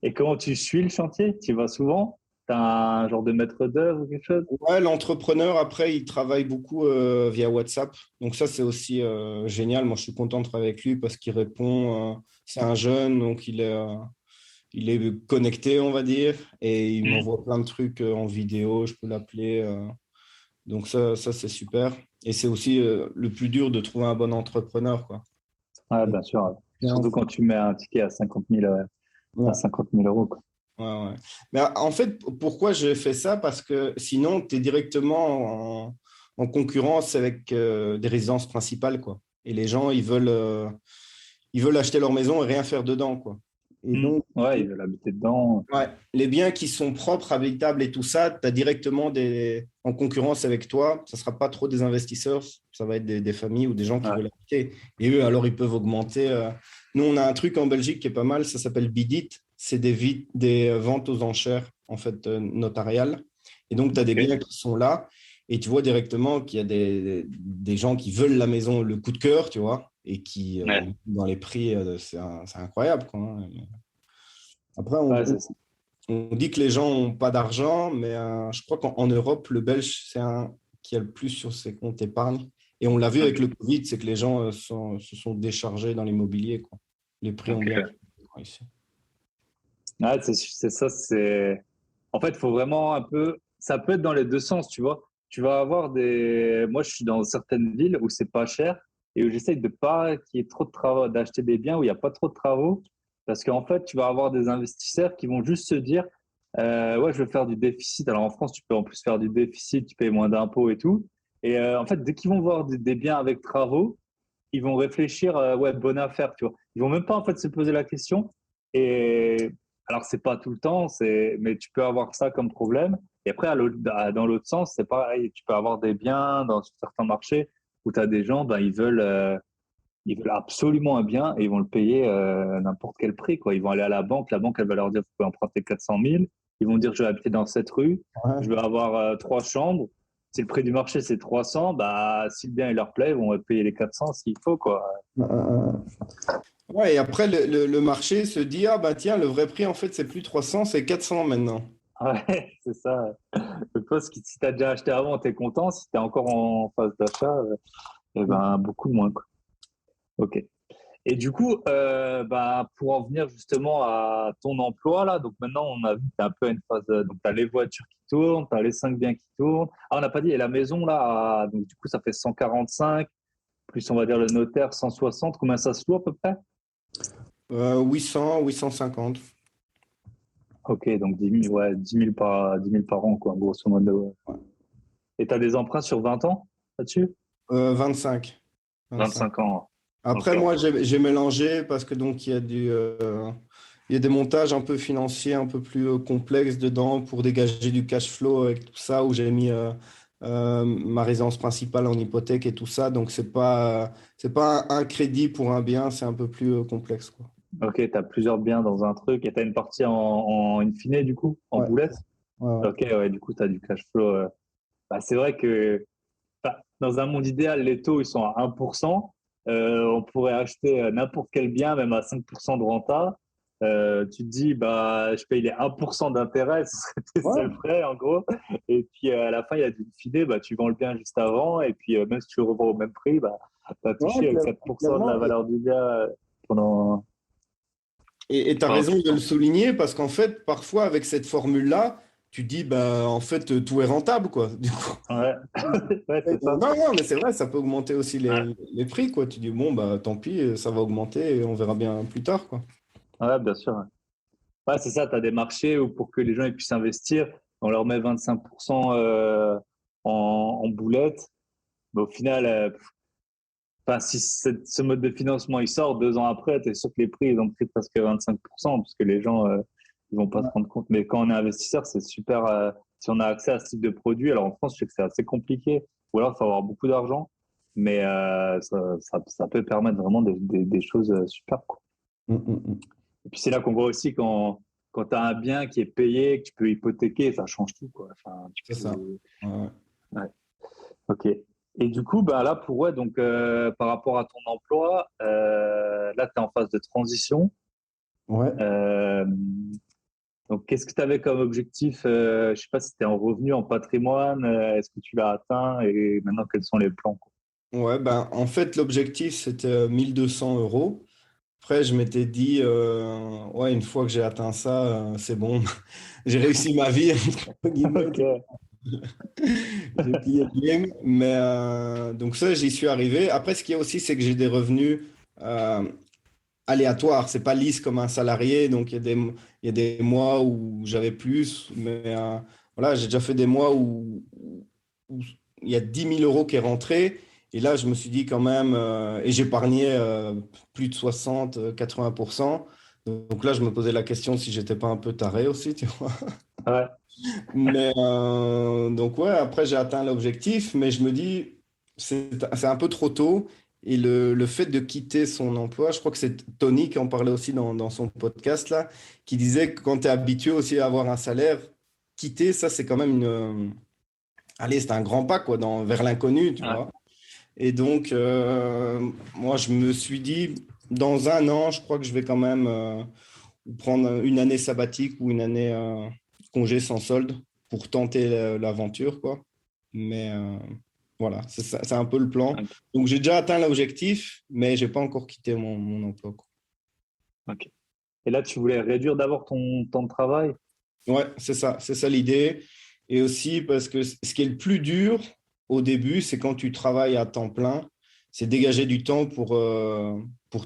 Et comment tu suis le chantier? Tu y vas souvent? Tu as un genre de maître d'œuvre ou quelque chose? Ouais, l'entrepreneur, après, il travaille beaucoup via WhatsApp. Donc ça, c'est aussi génial. Moi, je suis content de travailler avec lui parce qu'il répond. C'est un jeune, donc il est connecté, on va dire. Et il Mm. m'envoie plein de trucs en vidéo. Je peux l'appeler. Donc ça c'est super. Et c'est aussi le plus dur de trouver un bon entrepreneur, quoi. Ouais, Et bien sûr. Ouais. bien, Surtout quand tu mets un ticket à 50 000, à ouais, 50 000 euros, quoi. ouais, ouais. Mais en fait, pourquoi j'ai fait ça? Parce que sinon, tu es directement en concurrence avec des résidences principales, quoi. Et les gens, ils veulent acheter leur maison et rien faire dedans, quoi. Et Mm. donc, Ouais, ils veulent habiter dedans. ouais, les biens qui sont propres, habitables et tout ça, tu as directement en concurrence avec toi. Ça ne sera pas trop des investisseurs, ça va être des familles ou des gens qui Ouais. veulent acheter. Et eux, alors, ils peuvent augmenter. Nous, on a un truc en Belgique qui est pas mal, ça s'appelle Bidit. C'est des ventes aux enchères, en fait, notariales. Et donc, tu as des Ok. biens qui sont là et tu vois directement qu'il y a des gens qui veulent la maison, le coup de cœur, tu vois, et qui, Ouais, dans les prix, c'est incroyable, quoi, hein. Après, ouais, c'est ça. on dit que les gens n'ont pas d'argent, mais je crois qu'en Europe, le Belge, c'est un qui a le plus sur ses comptes épargne. Et on l'a vu avec Ok. le Covid, c'est que les gens se sont déchargés dans l'immobilier, quoi. Les prix ont bien Ok. augmenté ici. Ouais, c'est ça. En fait, il faut vraiment un peu. Ça peut être dans les deux sens, tu vois. Tu vas avoir des. Moi, je suis dans certaines villes où c'est pas cher et où j'essaye de pas qu'il y ait trop de travaux, d'acheter des biens où il n'y a pas trop de travaux. Parce qu'en fait, tu vas avoir des investisseurs qui vont juste se dire ouais, je veux faire du déficit. Alors en France, tu peux en plus faire du déficit, tu payes moins d'impôts et tout. Et en fait, dès qu'ils vont voir des biens avec travaux, ils vont réfléchir ouais, bonne affaire, tu vois. Ils vont même pas en fait se poser la question. Et alors, c'est pas tout le temps, mais tu peux avoir ça comme problème. Et après, dans l'autre sens, c'est pareil. Tu peux avoir des biens dans certains marchés où tu as des gens, ben, ils veulent absolument un bien et ils vont le payer n'importe quel prix, quoi. Ils vont aller à la banque, elle va leur dire, vous pouvez emprunter 400 000. Ils vont dire, je vais habiter dans cette rue, je Ouais. veux avoir 3 chambres. Si le prix du marché, c'est 300, bah, si le bien il leur plaît, ils vont payer les 400 s'il faut, quoi. Ouais, et après, le marché se dit, ah bah tiens, le vrai prix, en fait, c'est plus 300, c'est 400 maintenant. Ouais, c'est ça. Je pense que si tu as déjà acheté avant, tu es content. Si tu es encore en phase d'achat, eh ben, beaucoup moins, quoi. Ok. Et du coup, bah, pour en venir justement à ton emploi, là, donc maintenant, on a vu que tu un peu à une phase. Donc, tu as les voitures qui tournent, tu as les 5 biens qui tournent. Ah, on n'a pas dit, et la maison, là, donc du coup, ça fait 145, plus on va dire le notaire, 160. Combien ça se loue à peu près? 800, 850. Ok, donc 10 000, ouais, 10 000 par an, quoi, grosso modo. Et tu as des emprunts sur 20 ans là-dessus? 25. 25 ans. Après, Ok. moi, j'ai mélangé parce que donc il y a des montages un peu financiers, un peu plus complexes dedans pour dégager du cash flow avec tout ça, où j'ai mis ma résidence principale en hypothèque et tout ça. Donc, c'est pas un crédit pour un bien, c'est un peu plus complexe, quoi. Ok, tu as plusieurs biens dans un truc et tu as une partie en in fine, du coup, en Ouais, boulette? ouais. Ok, ouais, du coup, tu as du cash flow. Bah, c'est vrai que dans un monde idéal, les taux, ils sont à 1%. On pourrait acheter n'importe quel bien, même à 5% de renta. Tu te dis, bah, je paye les 1% d'intérêt, ce serait tes Ouais, seuls frais, en gros. Et puis, à la fin, il y a du filet, bah, tu vends le bien juste avant. Et puis, même si tu le revends au même prix, bah, tu as ouais, touché avec 7% de la clairement. valeur du bien pendant. Et tu as raison de le souligner parce qu'en fait, parfois, avec cette formule-là, tu dis, bah, en fait, tout est rentable, quoi. Du coup. Ouais, ouais, c'est ça. Non, non, mais c'est vrai, ça peut augmenter aussi Ouais. les prix, quoi. Tu dis, bon, bah, tant pis, ça va augmenter et on verra bien plus tard, quoi. Ouais, bien sûr. Ouais, ouais, c'est ça, tu as des marchés où pour que les gens ils puissent investir, on leur met 25% en boulette. Mais au final, enfin, si ce mode de financement il sort 2 ans après, tu es sûr que les prix ils ont pris presque 25% parce que les gens ils vont pas se rendre compte. Mais quand on est investisseur, c'est super. Si on a accès à ce type de produit, alors en France, je sais que c'est assez compliqué, ou alors il faut avoir beaucoup d'argent, mais ça peut permettre vraiment des choses super, quoi. Mm, mm, mm. Et puis c'est là qu'on voit aussi quand tu as un bien qui est payé, que tu peux hypothéquer, ça change tout, quoi. Enfin, tu C'est ça. peux. Ouais. Ouais. Ok. Et du coup, bah là, donc, par rapport à ton emploi, là, tu es en phase de transition. Ouais. Euh, donc, qu'est-ce que tu avais comme objectif? Je sais pas si c'était en revenu, en patrimoine, est-ce que tu l'as atteint et maintenant, quels sont les plans, quoi? Ouais, ben, en fait, l'objectif, c'était 1 200 euros. Après, je m'étais dit, ouais, une fois que j'ai atteint ça, c'est bon, j'ai réussi ma vie, entre guillemets. Ok. J'ai plié le game. Mais donc ça, j'y suis arrivé. Après, ce qu'il y a aussi, c'est que j'ai des revenus euh, aléatoires. C'est pas lisse comme un salarié. Donc, il y a des mois où j'avais plus. Mais voilà, j'ai déjà fait des mois où il y a 10 000 euros qui est rentré. Et là, je me suis dit quand même, et j'épargnais plus de 60 80%. Donc là, je me posais la question si j'étais pas un peu taré aussi, tu vois. Ouais. Mais donc ouais, après j'ai atteint l'objectif, mais je me dis, c'est un peu trop tôt. Et le fait de quitter son emploi, je crois que c'est Tony qui en parlait aussi dans son podcast là, qui disait que quand tu es habitué aussi à avoir un salaire, quitter, ça c'est quand même allez, c'est un grand pas quoi, vers l'inconnu, tu Ouais. vois. Et donc, moi je me suis dit, dans un an, je crois que je vais quand même prendre une année sabbatique ou une année congé sans solde pour tenter l'aventure, quoi. Mais voilà, c'est un peu le plan. Ok. Donc, j'ai déjà atteint l'objectif, mais j'ai pas encore quitté mon emploi, quoi. Ok. Et là, tu voulais réduire d'abord ton temps de travail? Ouais, c'est ça l'idée. Et aussi parce que ce qui est le plus dur au début, c'est quand tu travailles à temps plein, c'est dégager du temps pour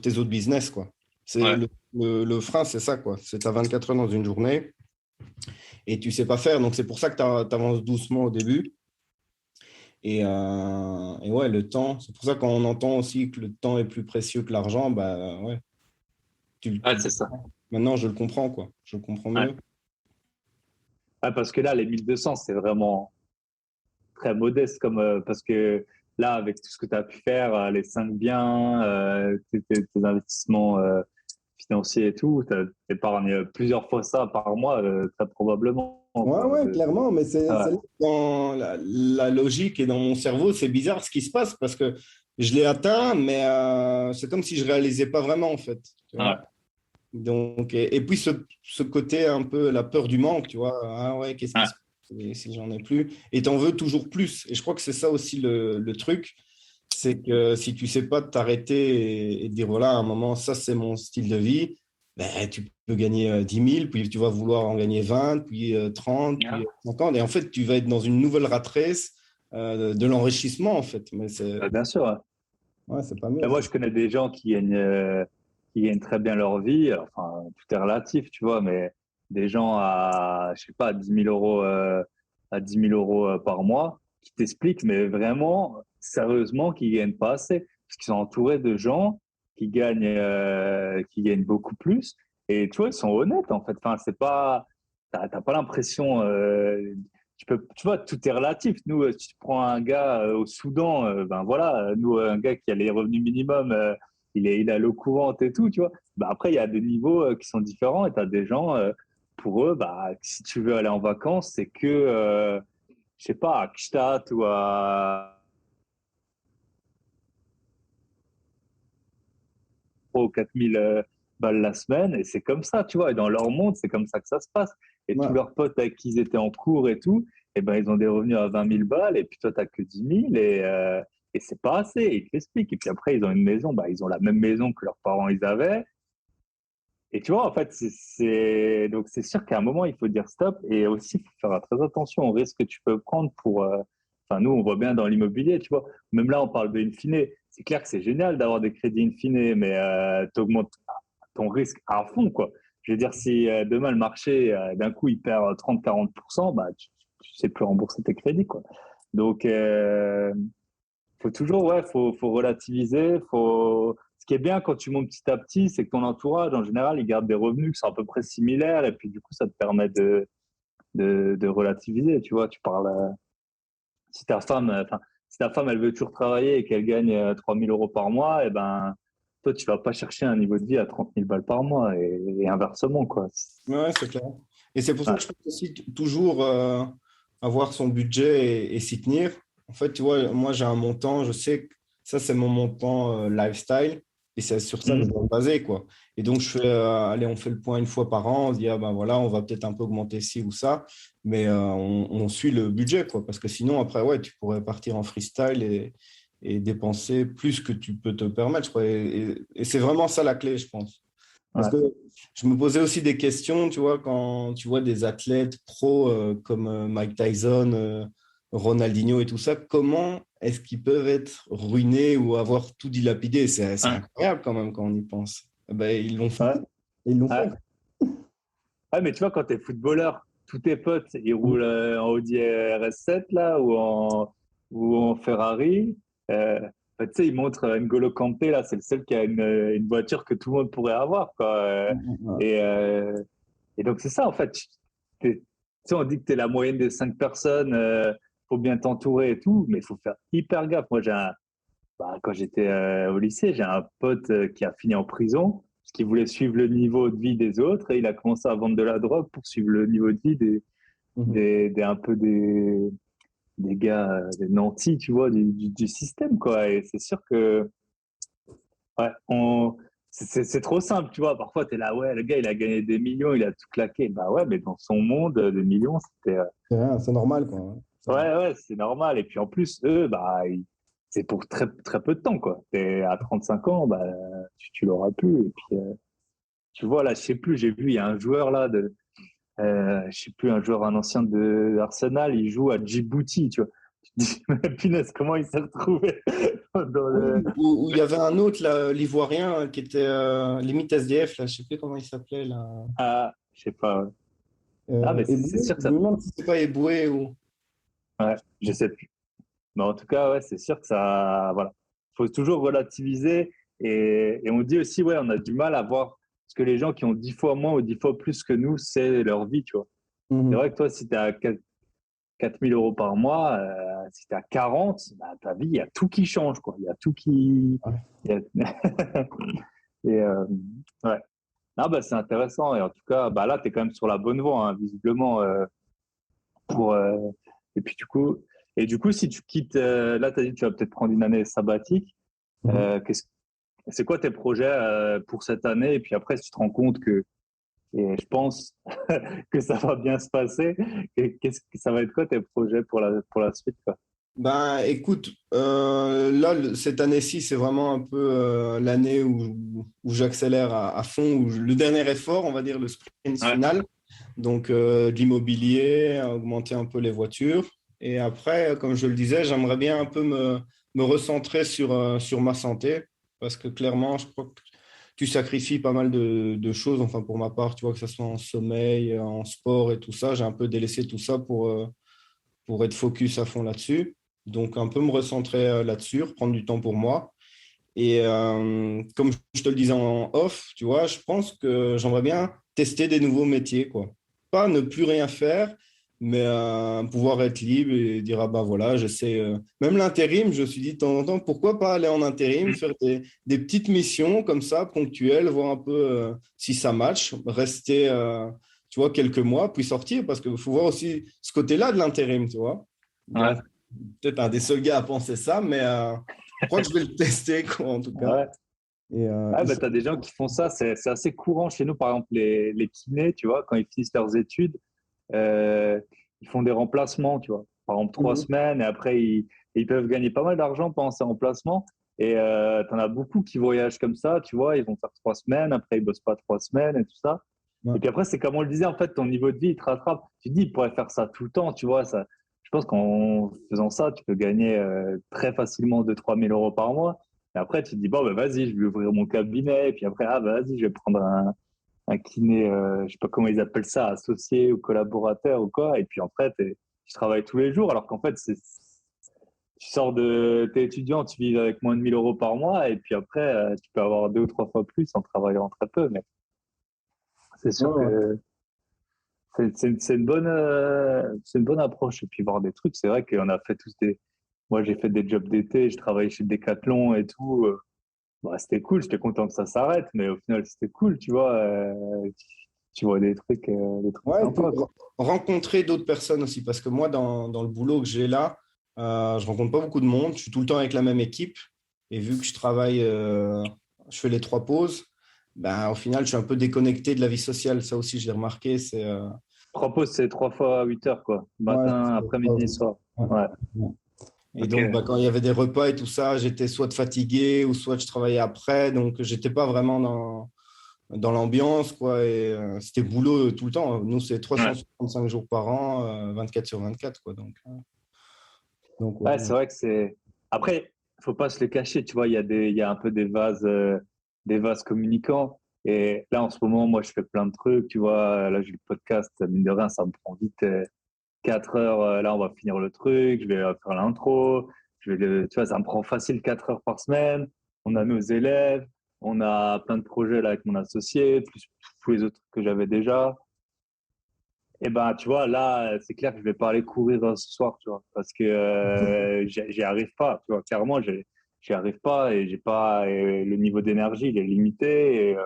tes autres business, quoi. C'est Ouais. le frein, c'est ça, quoi. C'est à 24 heures dans une journée. Et tu sais pas faire. Donc, c'est pour ça que tu avances doucement au début. Et ouais, le temps, c'est pour ça qu'on entend aussi que le temps est plus précieux que l'argent, bah ouais, Ouais, tu le c'est ça. comprends. Maintenant, je le comprends, quoi. Je le comprends Ouais. mieux. Ouais, parce que là, les 1 200, c'est vraiment très modeste parce que là, avec tout ce que tu as pu faire, les 5 biens, tes investissements financiers et tout, tu épargnes plusieurs fois ça par mois, très probablement, Ouais, quoi. ouais, clairement, mais Ouais, c'est là dans la logique et dans mon cerveau, c'est bizarre ce qui se passe parce que je l'ai atteint, mais c'est comme si je réalisais pas vraiment, en fait. Tu ouais, vois. Donc, et puis ce côté un peu la peur du manque, tu vois. Ah ouais, qu'est-ce qui ouais, se passe si j'en ai plus? Et t'en veux toujours plus. Et je crois que c'est ça aussi le truc, c'est que si tu sais pas t'arrêter et dire voilà, à un moment, ça c'est mon style de vie, ben, tu peux gagner 10 000, puis tu vas vouloir en gagner 20, puis 30, ouais. puis 50. Et en fait, tu vas être dans une nouvelle rat race de l'enrichissement, en fait. Mais Bien sûr. Ouais. ouais, c'est pas mieux. Et moi, je connais des gens qui gagnent très bien leur vie. Enfin, tout est relatif, tu vois, mais des gens à, je sais pas, 10 000 euros, à 10 000 euros par mois. qui t'expliquent, mais vraiment, sérieusement, qu'ils ne gagnent pas assez. Parce qu'ils sont entourés de gens qui gagnent beaucoup plus. Et tu vois, ils sont honnêtes, en fait. Enfin, c'est pas, t'as pas l'impression, tu vois, tout est relatif. Nous, si tu prends un gars au Soudan, ben voilà, nous, un gars qui a les revenus minimum, il a l'eau courante et tout, tu vois. Ben après, il y a des niveaux qui sont différents et tu as des gens, pour eux, bah, si tu veux aller en vacances, c'est que, je sais pas, à Kstatt ou à 3 ou 4 000 balles la semaine. Et c'est comme ça, tu vois. Et dans leur monde, c'est comme ça que ça se passe. Et Ouais. tous leurs potes avec qui ils étaient en cours et tout, et ben, ils ont des revenus à 20 000 balles. Et puis toi, tu n'as que 10 000. Et c'est pas assez. Ils te l'expliquent. Et puis après, ils ont une maison. Bah, ils ont la même maison que leurs parents ils avaient. Et tu vois, en fait, donc c'est sûr qu'à un moment, il faut dire stop. Et aussi, il faut faire très attention au risque que tu peux prendre pour. Enfin, nous, on voit bien dans l'immobilier, tu vois. Même là, on parle de in fine. C'est clair que c'est génial d'avoir des crédits in fine, mais tu augmentes ton risque à fond, quoi. Je veux dire, si demain le marché, d'un coup, il perd 30-40%, bah, tu sais plus rembourser tes crédits, quoi. Donc, faut toujours, ouais, faut relativiser. Ce qui est bien quand tu montes petit à petit, c'est que ton entourage, en général, il garde des revenus qui sont à peu près similaires, et puis du coup, ça te permet de relativiser. Tu vois, tu parles. Si ta femme, si ta femme, elle veut toujours travailler et qu'elle gagne 3 000 euros par mois, et ben, toi, tu vas pas chercher un niveau de vie à 30 000 balles par mois, et inversement, quoi. Ouais, c'est clair. Et c'est pour ça Ouais. que je pense aussi toujours avoir son budget et s'y tenir. En fait, tu vois, moi, j'ai un montant, je sais que ça, c'est mon montant lifestyle et c'est sur ça que je Mhm. dois me baser, quoi. Et donc, je fais, allez, on fait le point une fois par an, on se dit, ah ben voilà, on va peut-être un peu augmenter ci ou ça, mais on suit le budget, quoi. Parce que sinon, après, ouais, tu pourrais partir en freestyle et dépenser plus que tu peux te permettre, je crois. Et c'est vraiment ça la clé, je pense. Parce Ouais. que je me posais aussi des questions, tu vois, quand tu vois des athlètes pros comme Mike Tyson, Ronaldinho et tout ça, comment est-ce qu'ils peuvent être ruinés ou avoir tout dilapidé? C'est Ouais. incroyable quand même quand on y pense. Eh ben, ils l'ont fait. Ouais. Ils l'ont Ouais. fait. Ouais, mais tu vois, quand tu es footballeur, tous tes potes, ils roulent en Audi RS7 là, ou en Ferrari. Bah, tu sais, ils montrent N'Golo Kanté, là, c'est le seul qui a une voiture que tout le monde pourrait avoir, quoi. Ouais. Et, euh, et donc, c'est ça, en fait. Tu sais, on dit que tu es la moyenne des 5 personnes, faut bien t'entourer et tout, mais il faut faire hyper gaffe. Moi, quand j'étais au lycée, j'ai un pote qui a fini en prison parce qu'il voulait suivre le niveau de vie des autres et il a commencé à vendre de la drogue pour suivre le niveau de vie Mhm. un peu des gars, des nantis, tu vois, du système, quoi. Et c'est sûr que, ouais, c'est trop simple, tu vois. Parfois, tu es là, ouais, le gars, il a gagné des millions, il a tout claqué. Bah ouais, mais dans son monde, des millions, c'était, C'est rien, c'est normal, quoi. Hein. ouais, c'est normal. Et puis en plus, eux, bah, c'est pour très, très peu de temps, quoi. T'es à 35 ans, bah, tu l'auras plus. Et puis, tu vois, là, je sais plus, j'ai vu, il y a un joueur là, je sais plus, un ancien de Arsenal, il joue à Djibouti, tu vois. Tu te dis, mais punaise, comment il s'est retrouvé dans le. Oui, où il y avait un autre, là, l'Ivoirien, qui était limite SDF, là, je sais plus comment il s'appelait, là. Ah, je sais pas. Ouais. Ah, mais c'est Eboué, sûr que je ça. me demande si c'est pas Eboué ou. Ouais, je sais plus. Mais en tout cas, ouais, c'est sûr que ça. Voilà. Faut toujours relativiser. Et on dit aussi, ouais, on a du mal à voir ce que les gens qui ont 10 fois moins ou 10 fois plus que nous, c'est leur vie, tu vois. C'est Mhm. vrai que toi, si tu es à 4 000 euros par mois, si tu es à 40, bah, ta vie, il y a tout qui change, quoi. Il y a tout qui. Ouais. il y a- Et ouais. Ah, bah, c'est intéressant. Et en tout cas, bah, là, tu es quand même sur la bonne voie, hein, visiblement. Pour, et puis, du coup, si tu quittes, là, tu as dit que tu vas peut-être prendre une année sabbatique. Mhm. Qu'est-ce C'est quoi tes projets pour cette année? Et puis après, si tu te rends compte que, et je pense que ça va bien se passer, qu'est-ce que ça va être quoi tes projets pour la suite, quoi? Ben, écoute, là, cette année-ci, c'est vraiment un peu l'année où j'accélère à fond, le dernier effort, on va dire le sprint Ouais. final. Donc, de l'immobilier, augmenter un peu les voitures. Et après, comme je le disais, j'aimerais bien un peu me recentrer sur ma santé, parce que clairement, je crois que tu sacrifies pas mal de choses. Enfin, pour ma part, tu vois, que ce soit en sommeil, en sport et tout ça, j'ai un peu délaissé tout ça pour être focus à fond là-dessus. Donc, un peu me recentrer là-dessus, prendre du temps pour moi. Et comme je te le disais en off, tu vois, je pense que j'aimerais bien tester des nouveaux métiers, quoi. Pas ne plus rien faire, mais pouvoir être libre et dire, ah bah voilà, j'essaie. Même l'intérim, je me suis dit de temps en temps, pourquoi pas aller en intérim, faire des petites missions comme ça, ponctuelles, voir un peu si ça match, rester, tu vois, quelques mois, puis sortir, parce qu'il faut voir aussi ce côté-là de l'intérim, tu vois. Ouais. Donc, peut-être un des seuls gars à penser ça, mais je crois que je vais le tester, quoi, en tout cas. Ouais. Et Bah, tu as des gens qui font ça, c'est assez courant chez nous, par exemple les kinés, tu vois, quand ils finissent leurs études, euh, ils font des remplacements, tu vois, par exemple 3 semaines, et après ils peuvent gagner pas mal d'argent pendant ces remplacements. Et tu en as beaucoup qui voyagent comme ça, tu vois, ils vont faire 3 semaines, après ils bossent pas 3 semaines et tout ça. Ouais. Et puis après, c'est comme on le disait, en fait, ton niveau de vie, il te rattrape. Tu te dis, il pourrait faire ça tout le temps, tu vois. Ça, je pense qu'en faisant ça, tu peux gagner très facilement 2 000 à 3 000 € par mois. Et après, tu te dis, bon, bah, vas-y, je vais ouvrir mon cabinet. Et puis après, ah, bah, vas-y, je vais prendre un kiné, je sais pas comment ils appellent ça, associé ou collaborateur ou quoi. Et puis en fait, tu travailles tous les jours, alors qu'en fait, tu sors t'es étudiant, tu vis avec moins de 1 000 € par mois. Et puis après, tu peux avoir 2 ou 3 fois plus en travaillant très peu. Mais c'est sûr Ouais, ouais. que c'est une bonne approche. Et puis voir des trucs, c'est vrai qu'on a fait tous des. Moi, j'ai fait des jobs d'été, j'ai travaillé chez Decathlon et tout. Bah, c'était cool, j'étais content que ça s'arrête, mais au final, c'était cool, tu vois. Tu vois des trucs Ouais, et puis sympas, quoi. rencontrer d'autres personnes aussi, parce que moi, dans le boulot que j'ai là, je rencontre pas beaucoup de monde. Je suis tout le temps avec la même équipe. Et vu que je travaille, je fais les 3 pauses, ben, au final, je suis un peu déconnecté de la vie sociale. Ça aussi, j'ai remarqué. C'est, 3 pauses, c'est 3 fois 8 heures, quoi. ouais, Matin, après-midi, soir. ouais. Ouais, Et ok. donc, bah, quand il y avait des repas et tout ça, j'étais soit fatigué ou soit je travaillais après. Donc, j'étais pas vraiment dans l'ambiance, quoi. Et c'était boulot tout le temps. Nous, c'est Ouais, 365 jours par an, 24 sur 24, quoi. Donc ouais, ouais. c'est vrai que c'est. Après, faut pas se le cacher, tu vois. Il y a un peu des vases communicants. Et là, en ce moment, moi, je fais plein de trucs, tu vois. Là, j'ai le podcast, mine de rien, ça me prend vite 4 heures. Là, on va finir le truc, je vais faire l'intro. Tu vois, ça me prend facile 4 heures par semaine. On a nos élèves, on a plein de projets là avec mon associé, plus tous les autres que j'avais déjà. Et ben, tu vois, là, c'est clair que je vais pas aller courir ce soir, tu vois, parce que j'y arrive pas, tu vois, clairement, j'y arrive pas et j'ai pas le niveau d'énergie, il est limité. Et,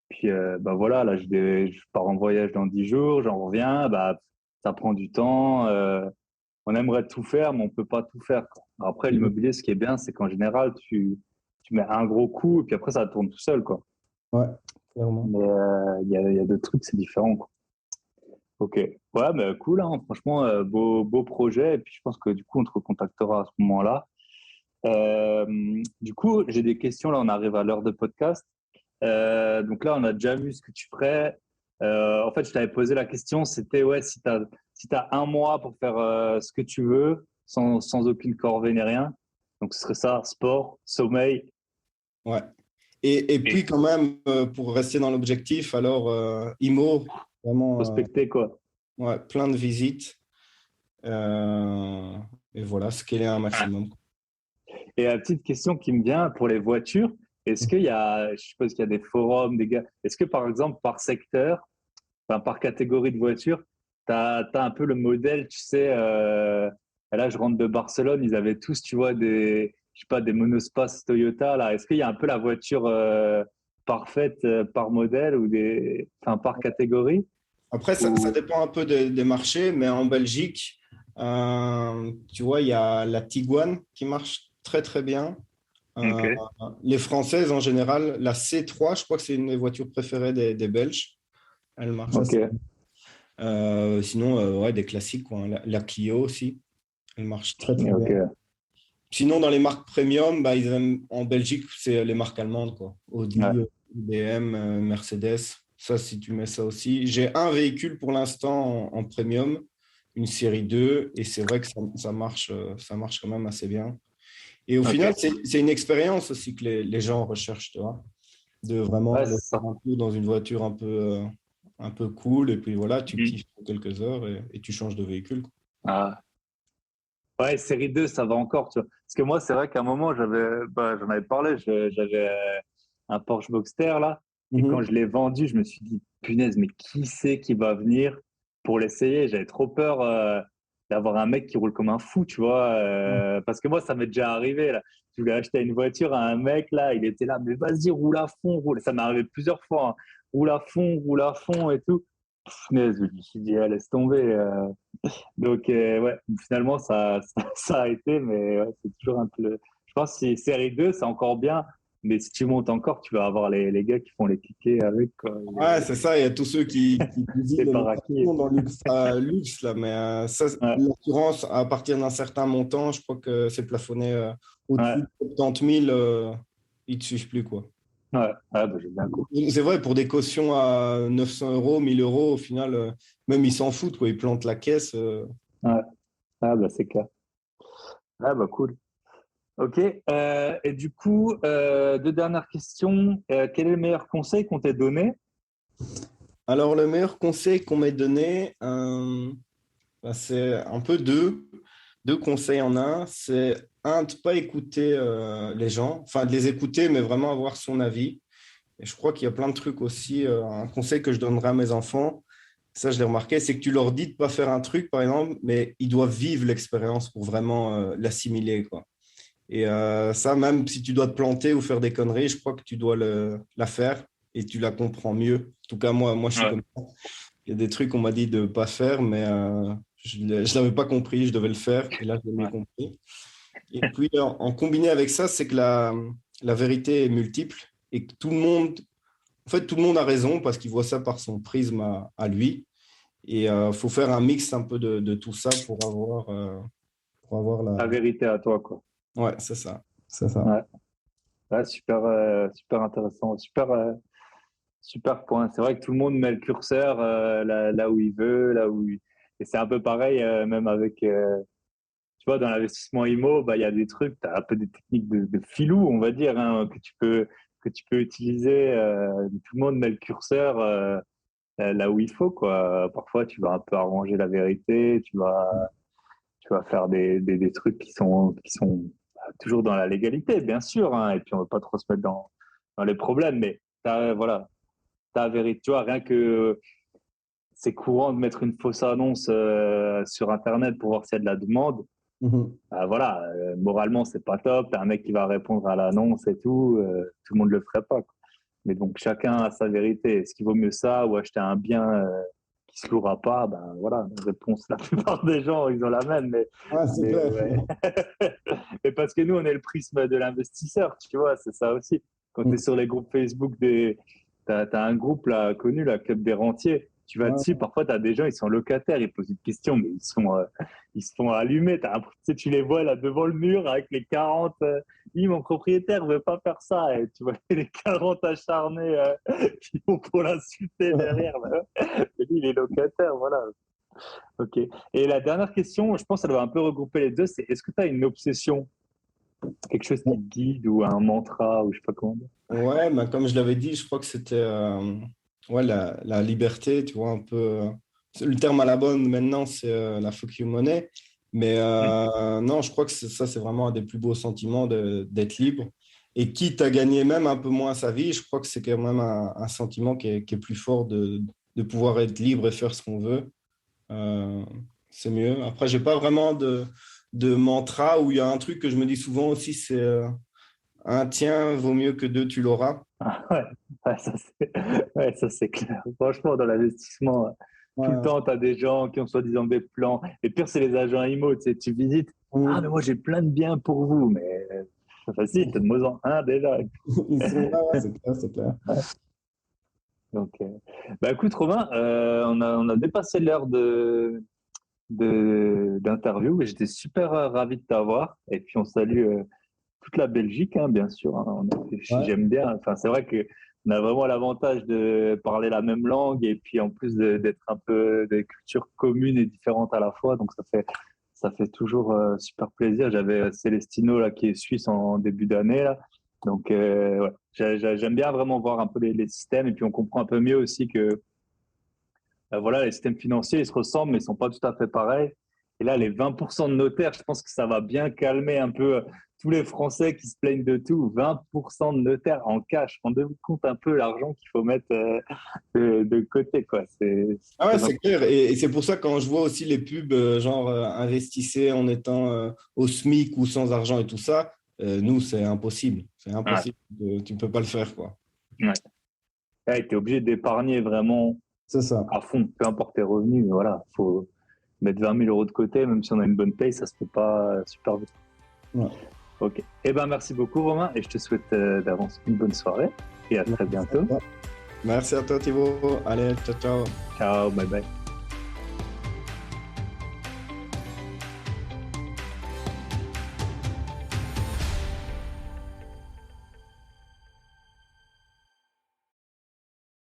puis, bah voilà, là, je pars en voyage dans 10 jours, j'en reviens, bah, ça prend du temps. On aimerait tout faire, mais on peut pas tout faire, quoi. Après, l'immobilier, ce qui est bien, c'est qu'en général, tu mets un gros coup et puis après, ça tourne tout seul, quoi. Ouais, clairement. Mais il y a d'autres trucs, c'est différent, quoi. Ok. Ouais, mais cool, hein. Franchement, beau projet. Et puis, je pense que du coup, on te recontactera à ce moment-là. Du coup, j'ai des questions. Là, on arrive à l'heure de podcast. Donc là, on a déjà vu ce que tu ferais. En fait, je t'avais posé la question, c'était ouais, si t'as un mois pour faire ce que tu veux, sans aucune corvée ni rien. Donc, ce serait ça, sport, sommeil. Ouais. Et puis Et quand même, pour rester dans l'objectif, alors IMO, vraiment prospecter, quoi. ouais, plein de visites. Euh, et voilà, scaler un Ah. maximum. Et la petite question qui me vient pour les voitures, est-ce qu'il y a, je suppose qu'il y a des forums, des gars, est-ce que par exemple, par secteur, enfin, par catégorie de voiture, tu as un peu le modèle, tu sais, là, je rentre de Barcelone, ils avaient tous, tu vois, je sais pas, des monospace Toyota, là. Est-ce qu'il y a un peu la voiture parfaite par modèle ou enfin, par catégorie Après, ça ou... dépend un peu des marchés, mais en Belgique, tu vois, il y a la Tiguan qui marche très très bien. Ok, Euh, les Françaises en général, la C3, je crois que c'est une des voitures préférées des Belges. Elle marche ok, assez. Sinon, ouais, des classiques, quoi, hein. La Clio aussi, elle marche très très bien. ok. Sinon, dans les marques premium, bah, en Belgique, c'est les marques allemandes, quoi. Audi, Ouais, BM, Mercedes. Ça, si tu mets ça aussi. J'ai un véhicule pour l'instant en premium, une série 2, et c'est vrai que ça marche quand même assez bien. Et au final, ok. c'est une expérience aussi que les gens recherchent, tu vois, de vraiment Ouais, aller c'est faire ça. un tour dans une voiture un peu cool, et puis voilà, tu Mhm. kiffes pour quelques heures et tu changes de véhicule, quoi. Ah. Ouais, série 2, ça va encore, tu vois. Parce que moi, c'est vrai qu'à un moment, j'en avais parlé, j'avais un Porsche Boxster, là. Et quand je l'ai vendu, je me suis dit, punaise, mais qui c'est qui va venir pour l'essayer? J'avais trop peur d'avoir un mec qui roule comme un fou, tu vois. Parce que moi, ça m'est déjà arrivé, là. Je voulais acheter une voiture à un mec, là, il était là, mais vas-y, roule à fond, roule. Ça m'est arrivé plusieurs fois, hein. Roule à fond et tout. Punaise, je me suis dit, ah, laisse tomber. Donc, ouais, finalement, ça a été, mais ouais, c'est toujours un peu. Je pense que si série 2, c'est encore bien, mais si tu montes encore, tu vas avoir les gars qui font les tickets avec, quoi. Ouais, c'est ça, il y a tous ceux qui Les cuisinent paraquis. dans l'ultra luxe, là, mais ça, Ouais, l'assurance, à partir d'un certain montant, je crois que c'est plafonné ouais, au-dessus de 70 000, ils ne te suivent plus, quoi. ouais, ouais, bah, j'ai bien compris. C'est vrai, pour des cautions à 900 euros, 1000 euros, au final, même ils s'en foutent, quoi, ils plantent la caisse. Ouais, ah, bah, c'est clair. Ah, bah, cool. Ok. Et du coup, deux dernières questions. Quel est le meilleur conseil qu'on t'ait donné? Alors, le meilleur conseil qu'on m'ait donné, bah, c'est un peu deux conseils en un. C'est un, de ne pas écouter les gens, enfin de les écouter, mais vraiment avoir son avis. Et je crois qu'il y a plein de trucs aussi. Un conseil que je donnerais à mes enfants, ça je l'ai remarqué, c'est que tu leur dis de ne pas faire un truc, par exemple, mais ils doivent vivre l'expérience pour vraiment l'assimiler, quoi. Et ça, même si tu dois te planter ou faire des conneries, je crois que tu dois la faire et tu la comprends mieux. En tout cas, moi je suis Ouais. comme ça. Il y a des trucs qu'on m'a dit de ne pas faire, mais je ne l'avais pas compris, je devais le faire, et là, je l'ai mieux Ouais. compris. Et puis, en combiné avec ça, c'est que la vérité est multiple et que tout le monde, en fait, tout le monde a raison parce qu'il voit ça par son prisme à lui. Et il faut faire un mix un peu de tout ça pour avoir La la... vérité à toi, quoi. Ouais, c'est ça. C'est ça. Ouais. Ouais, super, super intéressant. Super point. C'est vrai que tout le monde met le curseur là où il veut, et c'est un peu pareil, même avec, tu vois, dans l'investissement IMO, bah, il y a des trucs, tu as un peu des techniques de filou, on va dire, hein, que tu peux utiliser. Tout le monde met le curseur là où il faut, quoi. Parfois, tu vas un peu arranger la vérité, tu vas faire des trucs qui sont toujours dans la légalité, bien sûr, hein, et puis on ne va pas trop se mettre dans les problèmes, mais voilà, ta vérité, tu vois, rien que c'est courant de mettre une fausse annonce sur Internet pour voir s'il y a de la demande. Mhm. Voilà, moralement, c'est pas top. T'as un mec qui va répondre à l'annonce et tout le monde le ferait pas, quoi. Mais donc, chacun a sa vérité. Est-ce qu'il vaut mieux ça ou acheter un bien qui se louera pas? Ben voilà, la réponse, la plupart des gens, ils ont la même. Ouais, c'est Mais, clair. ouais. Mais parce que nous, on est le prisme de l'investisseur, tu vois, c'est ça aussi. Quand tu es sur les groupes Facebook t'as un groupe là, connu, la Club des Rentiers. Tu vas Ouais, dessus, parfois, tu as des gens, ils sont locataires, ils posent une question, mais ils se font allumer. Tu sais, tu les vois là devant le mur avec les 40. Mon propriétaire veut pas faire ça. Et tu vois les 40 acharnés qui vont pour l'insulter derrière. Là. Et lui, il est locataire, voilà. Ok. Et la dernière question, je pense que ça doit un peu regrouper les deux, c'est est-ce que tu as une obsession, quelque chose qui te guide ou un mantra ou je sais pas comment dire. ouais, bah, comme je l'avais dit, je crois que c'était ouais, la liberté, tu vois, un peu. Le terme à la bonne maintenant, c'est la fuck you money. Mais non, je crois que ça, c'est vraiment un des plus beaux sentiments d'être libre. Et quitte à gagner même un peu moins sa vie, je crois que c'est quand même un sentiment qui est plus fort de pouvoir être libre et faire ce qu'on veut. Euh, c'est mieux. Après, j'ai pas vraiment de mantra où il y a un truc que je me dis souvent aussi, c'est un tien vaut mieux que deux, tu l'auras. Ah, ouais, ouais, ouais, ça c'est clair. Franchement, dans l'investissement, tout le Ouais. temps, tu as des gens qui ont soi-disant des plans. Et pire, c'est les agents IMO. Tu sais, tu visites. Ah, mais Mm. moi, j'ai plein de biens pour vous. Mais facile, t'as de moins en un déjà. Ils sont là, ouais, c'est clair, c'est clair. Donc, bah, écoute, Romain, on a dépassé l'heure d'interview. Mais j'étais super ravi de t'avoir. Et puis, on salue toute la Belgique, hein, bien sûr. Hein. Ouais. J'aime bien. Enfin, c'est vrai que on a vraiment l'avantage de parler la même langue et puis en plus d'être un peu des cultures communes et différentes à la fois. Donc, ça fait toujours super plaisir. J'avais Celestino là, qui est suisse en début d'année. Là. Donc, ouais, j'aime bien vraiment voir un peu les systèmes et puis on comprend un peu mieux aussi que voilà, les systèmes financiers, ils se ressemblent, mais ils sont pas tout à fait pareils. Et là, les 20% de notaires, je pense que ça va bien calmer un peu tous les Français qui se plaignent de tout. 20% de notaires en cash. Rendez-vous compte un peu l'argent qu'il faut mettre de côté, quoi. Ah ouais, c'est clair. Et c'est pour ça, quand je vois aussi les pubs, investissez en étant au SMIC ou sans argent et tout ça, nous, c'est impossible. C'est impossible. Tu ne peux pas le faire, quoi. Ouais. Ouais, tu es obligé d'épargner vraiment C'est ça. à fond, peu importe tes revenus. Voilà, il faut mettre 20 000 € de côté, même si on a une bonne paye, ça se fait pas super vite. Ouais. Ok. Eh ben, merci beaucoup, Romain, et je te souhaite d'avance une bonne soirée et à très bientôt. Merci à toi, Thibaut. Allez, ciao, ciao. Ciao, bye bye.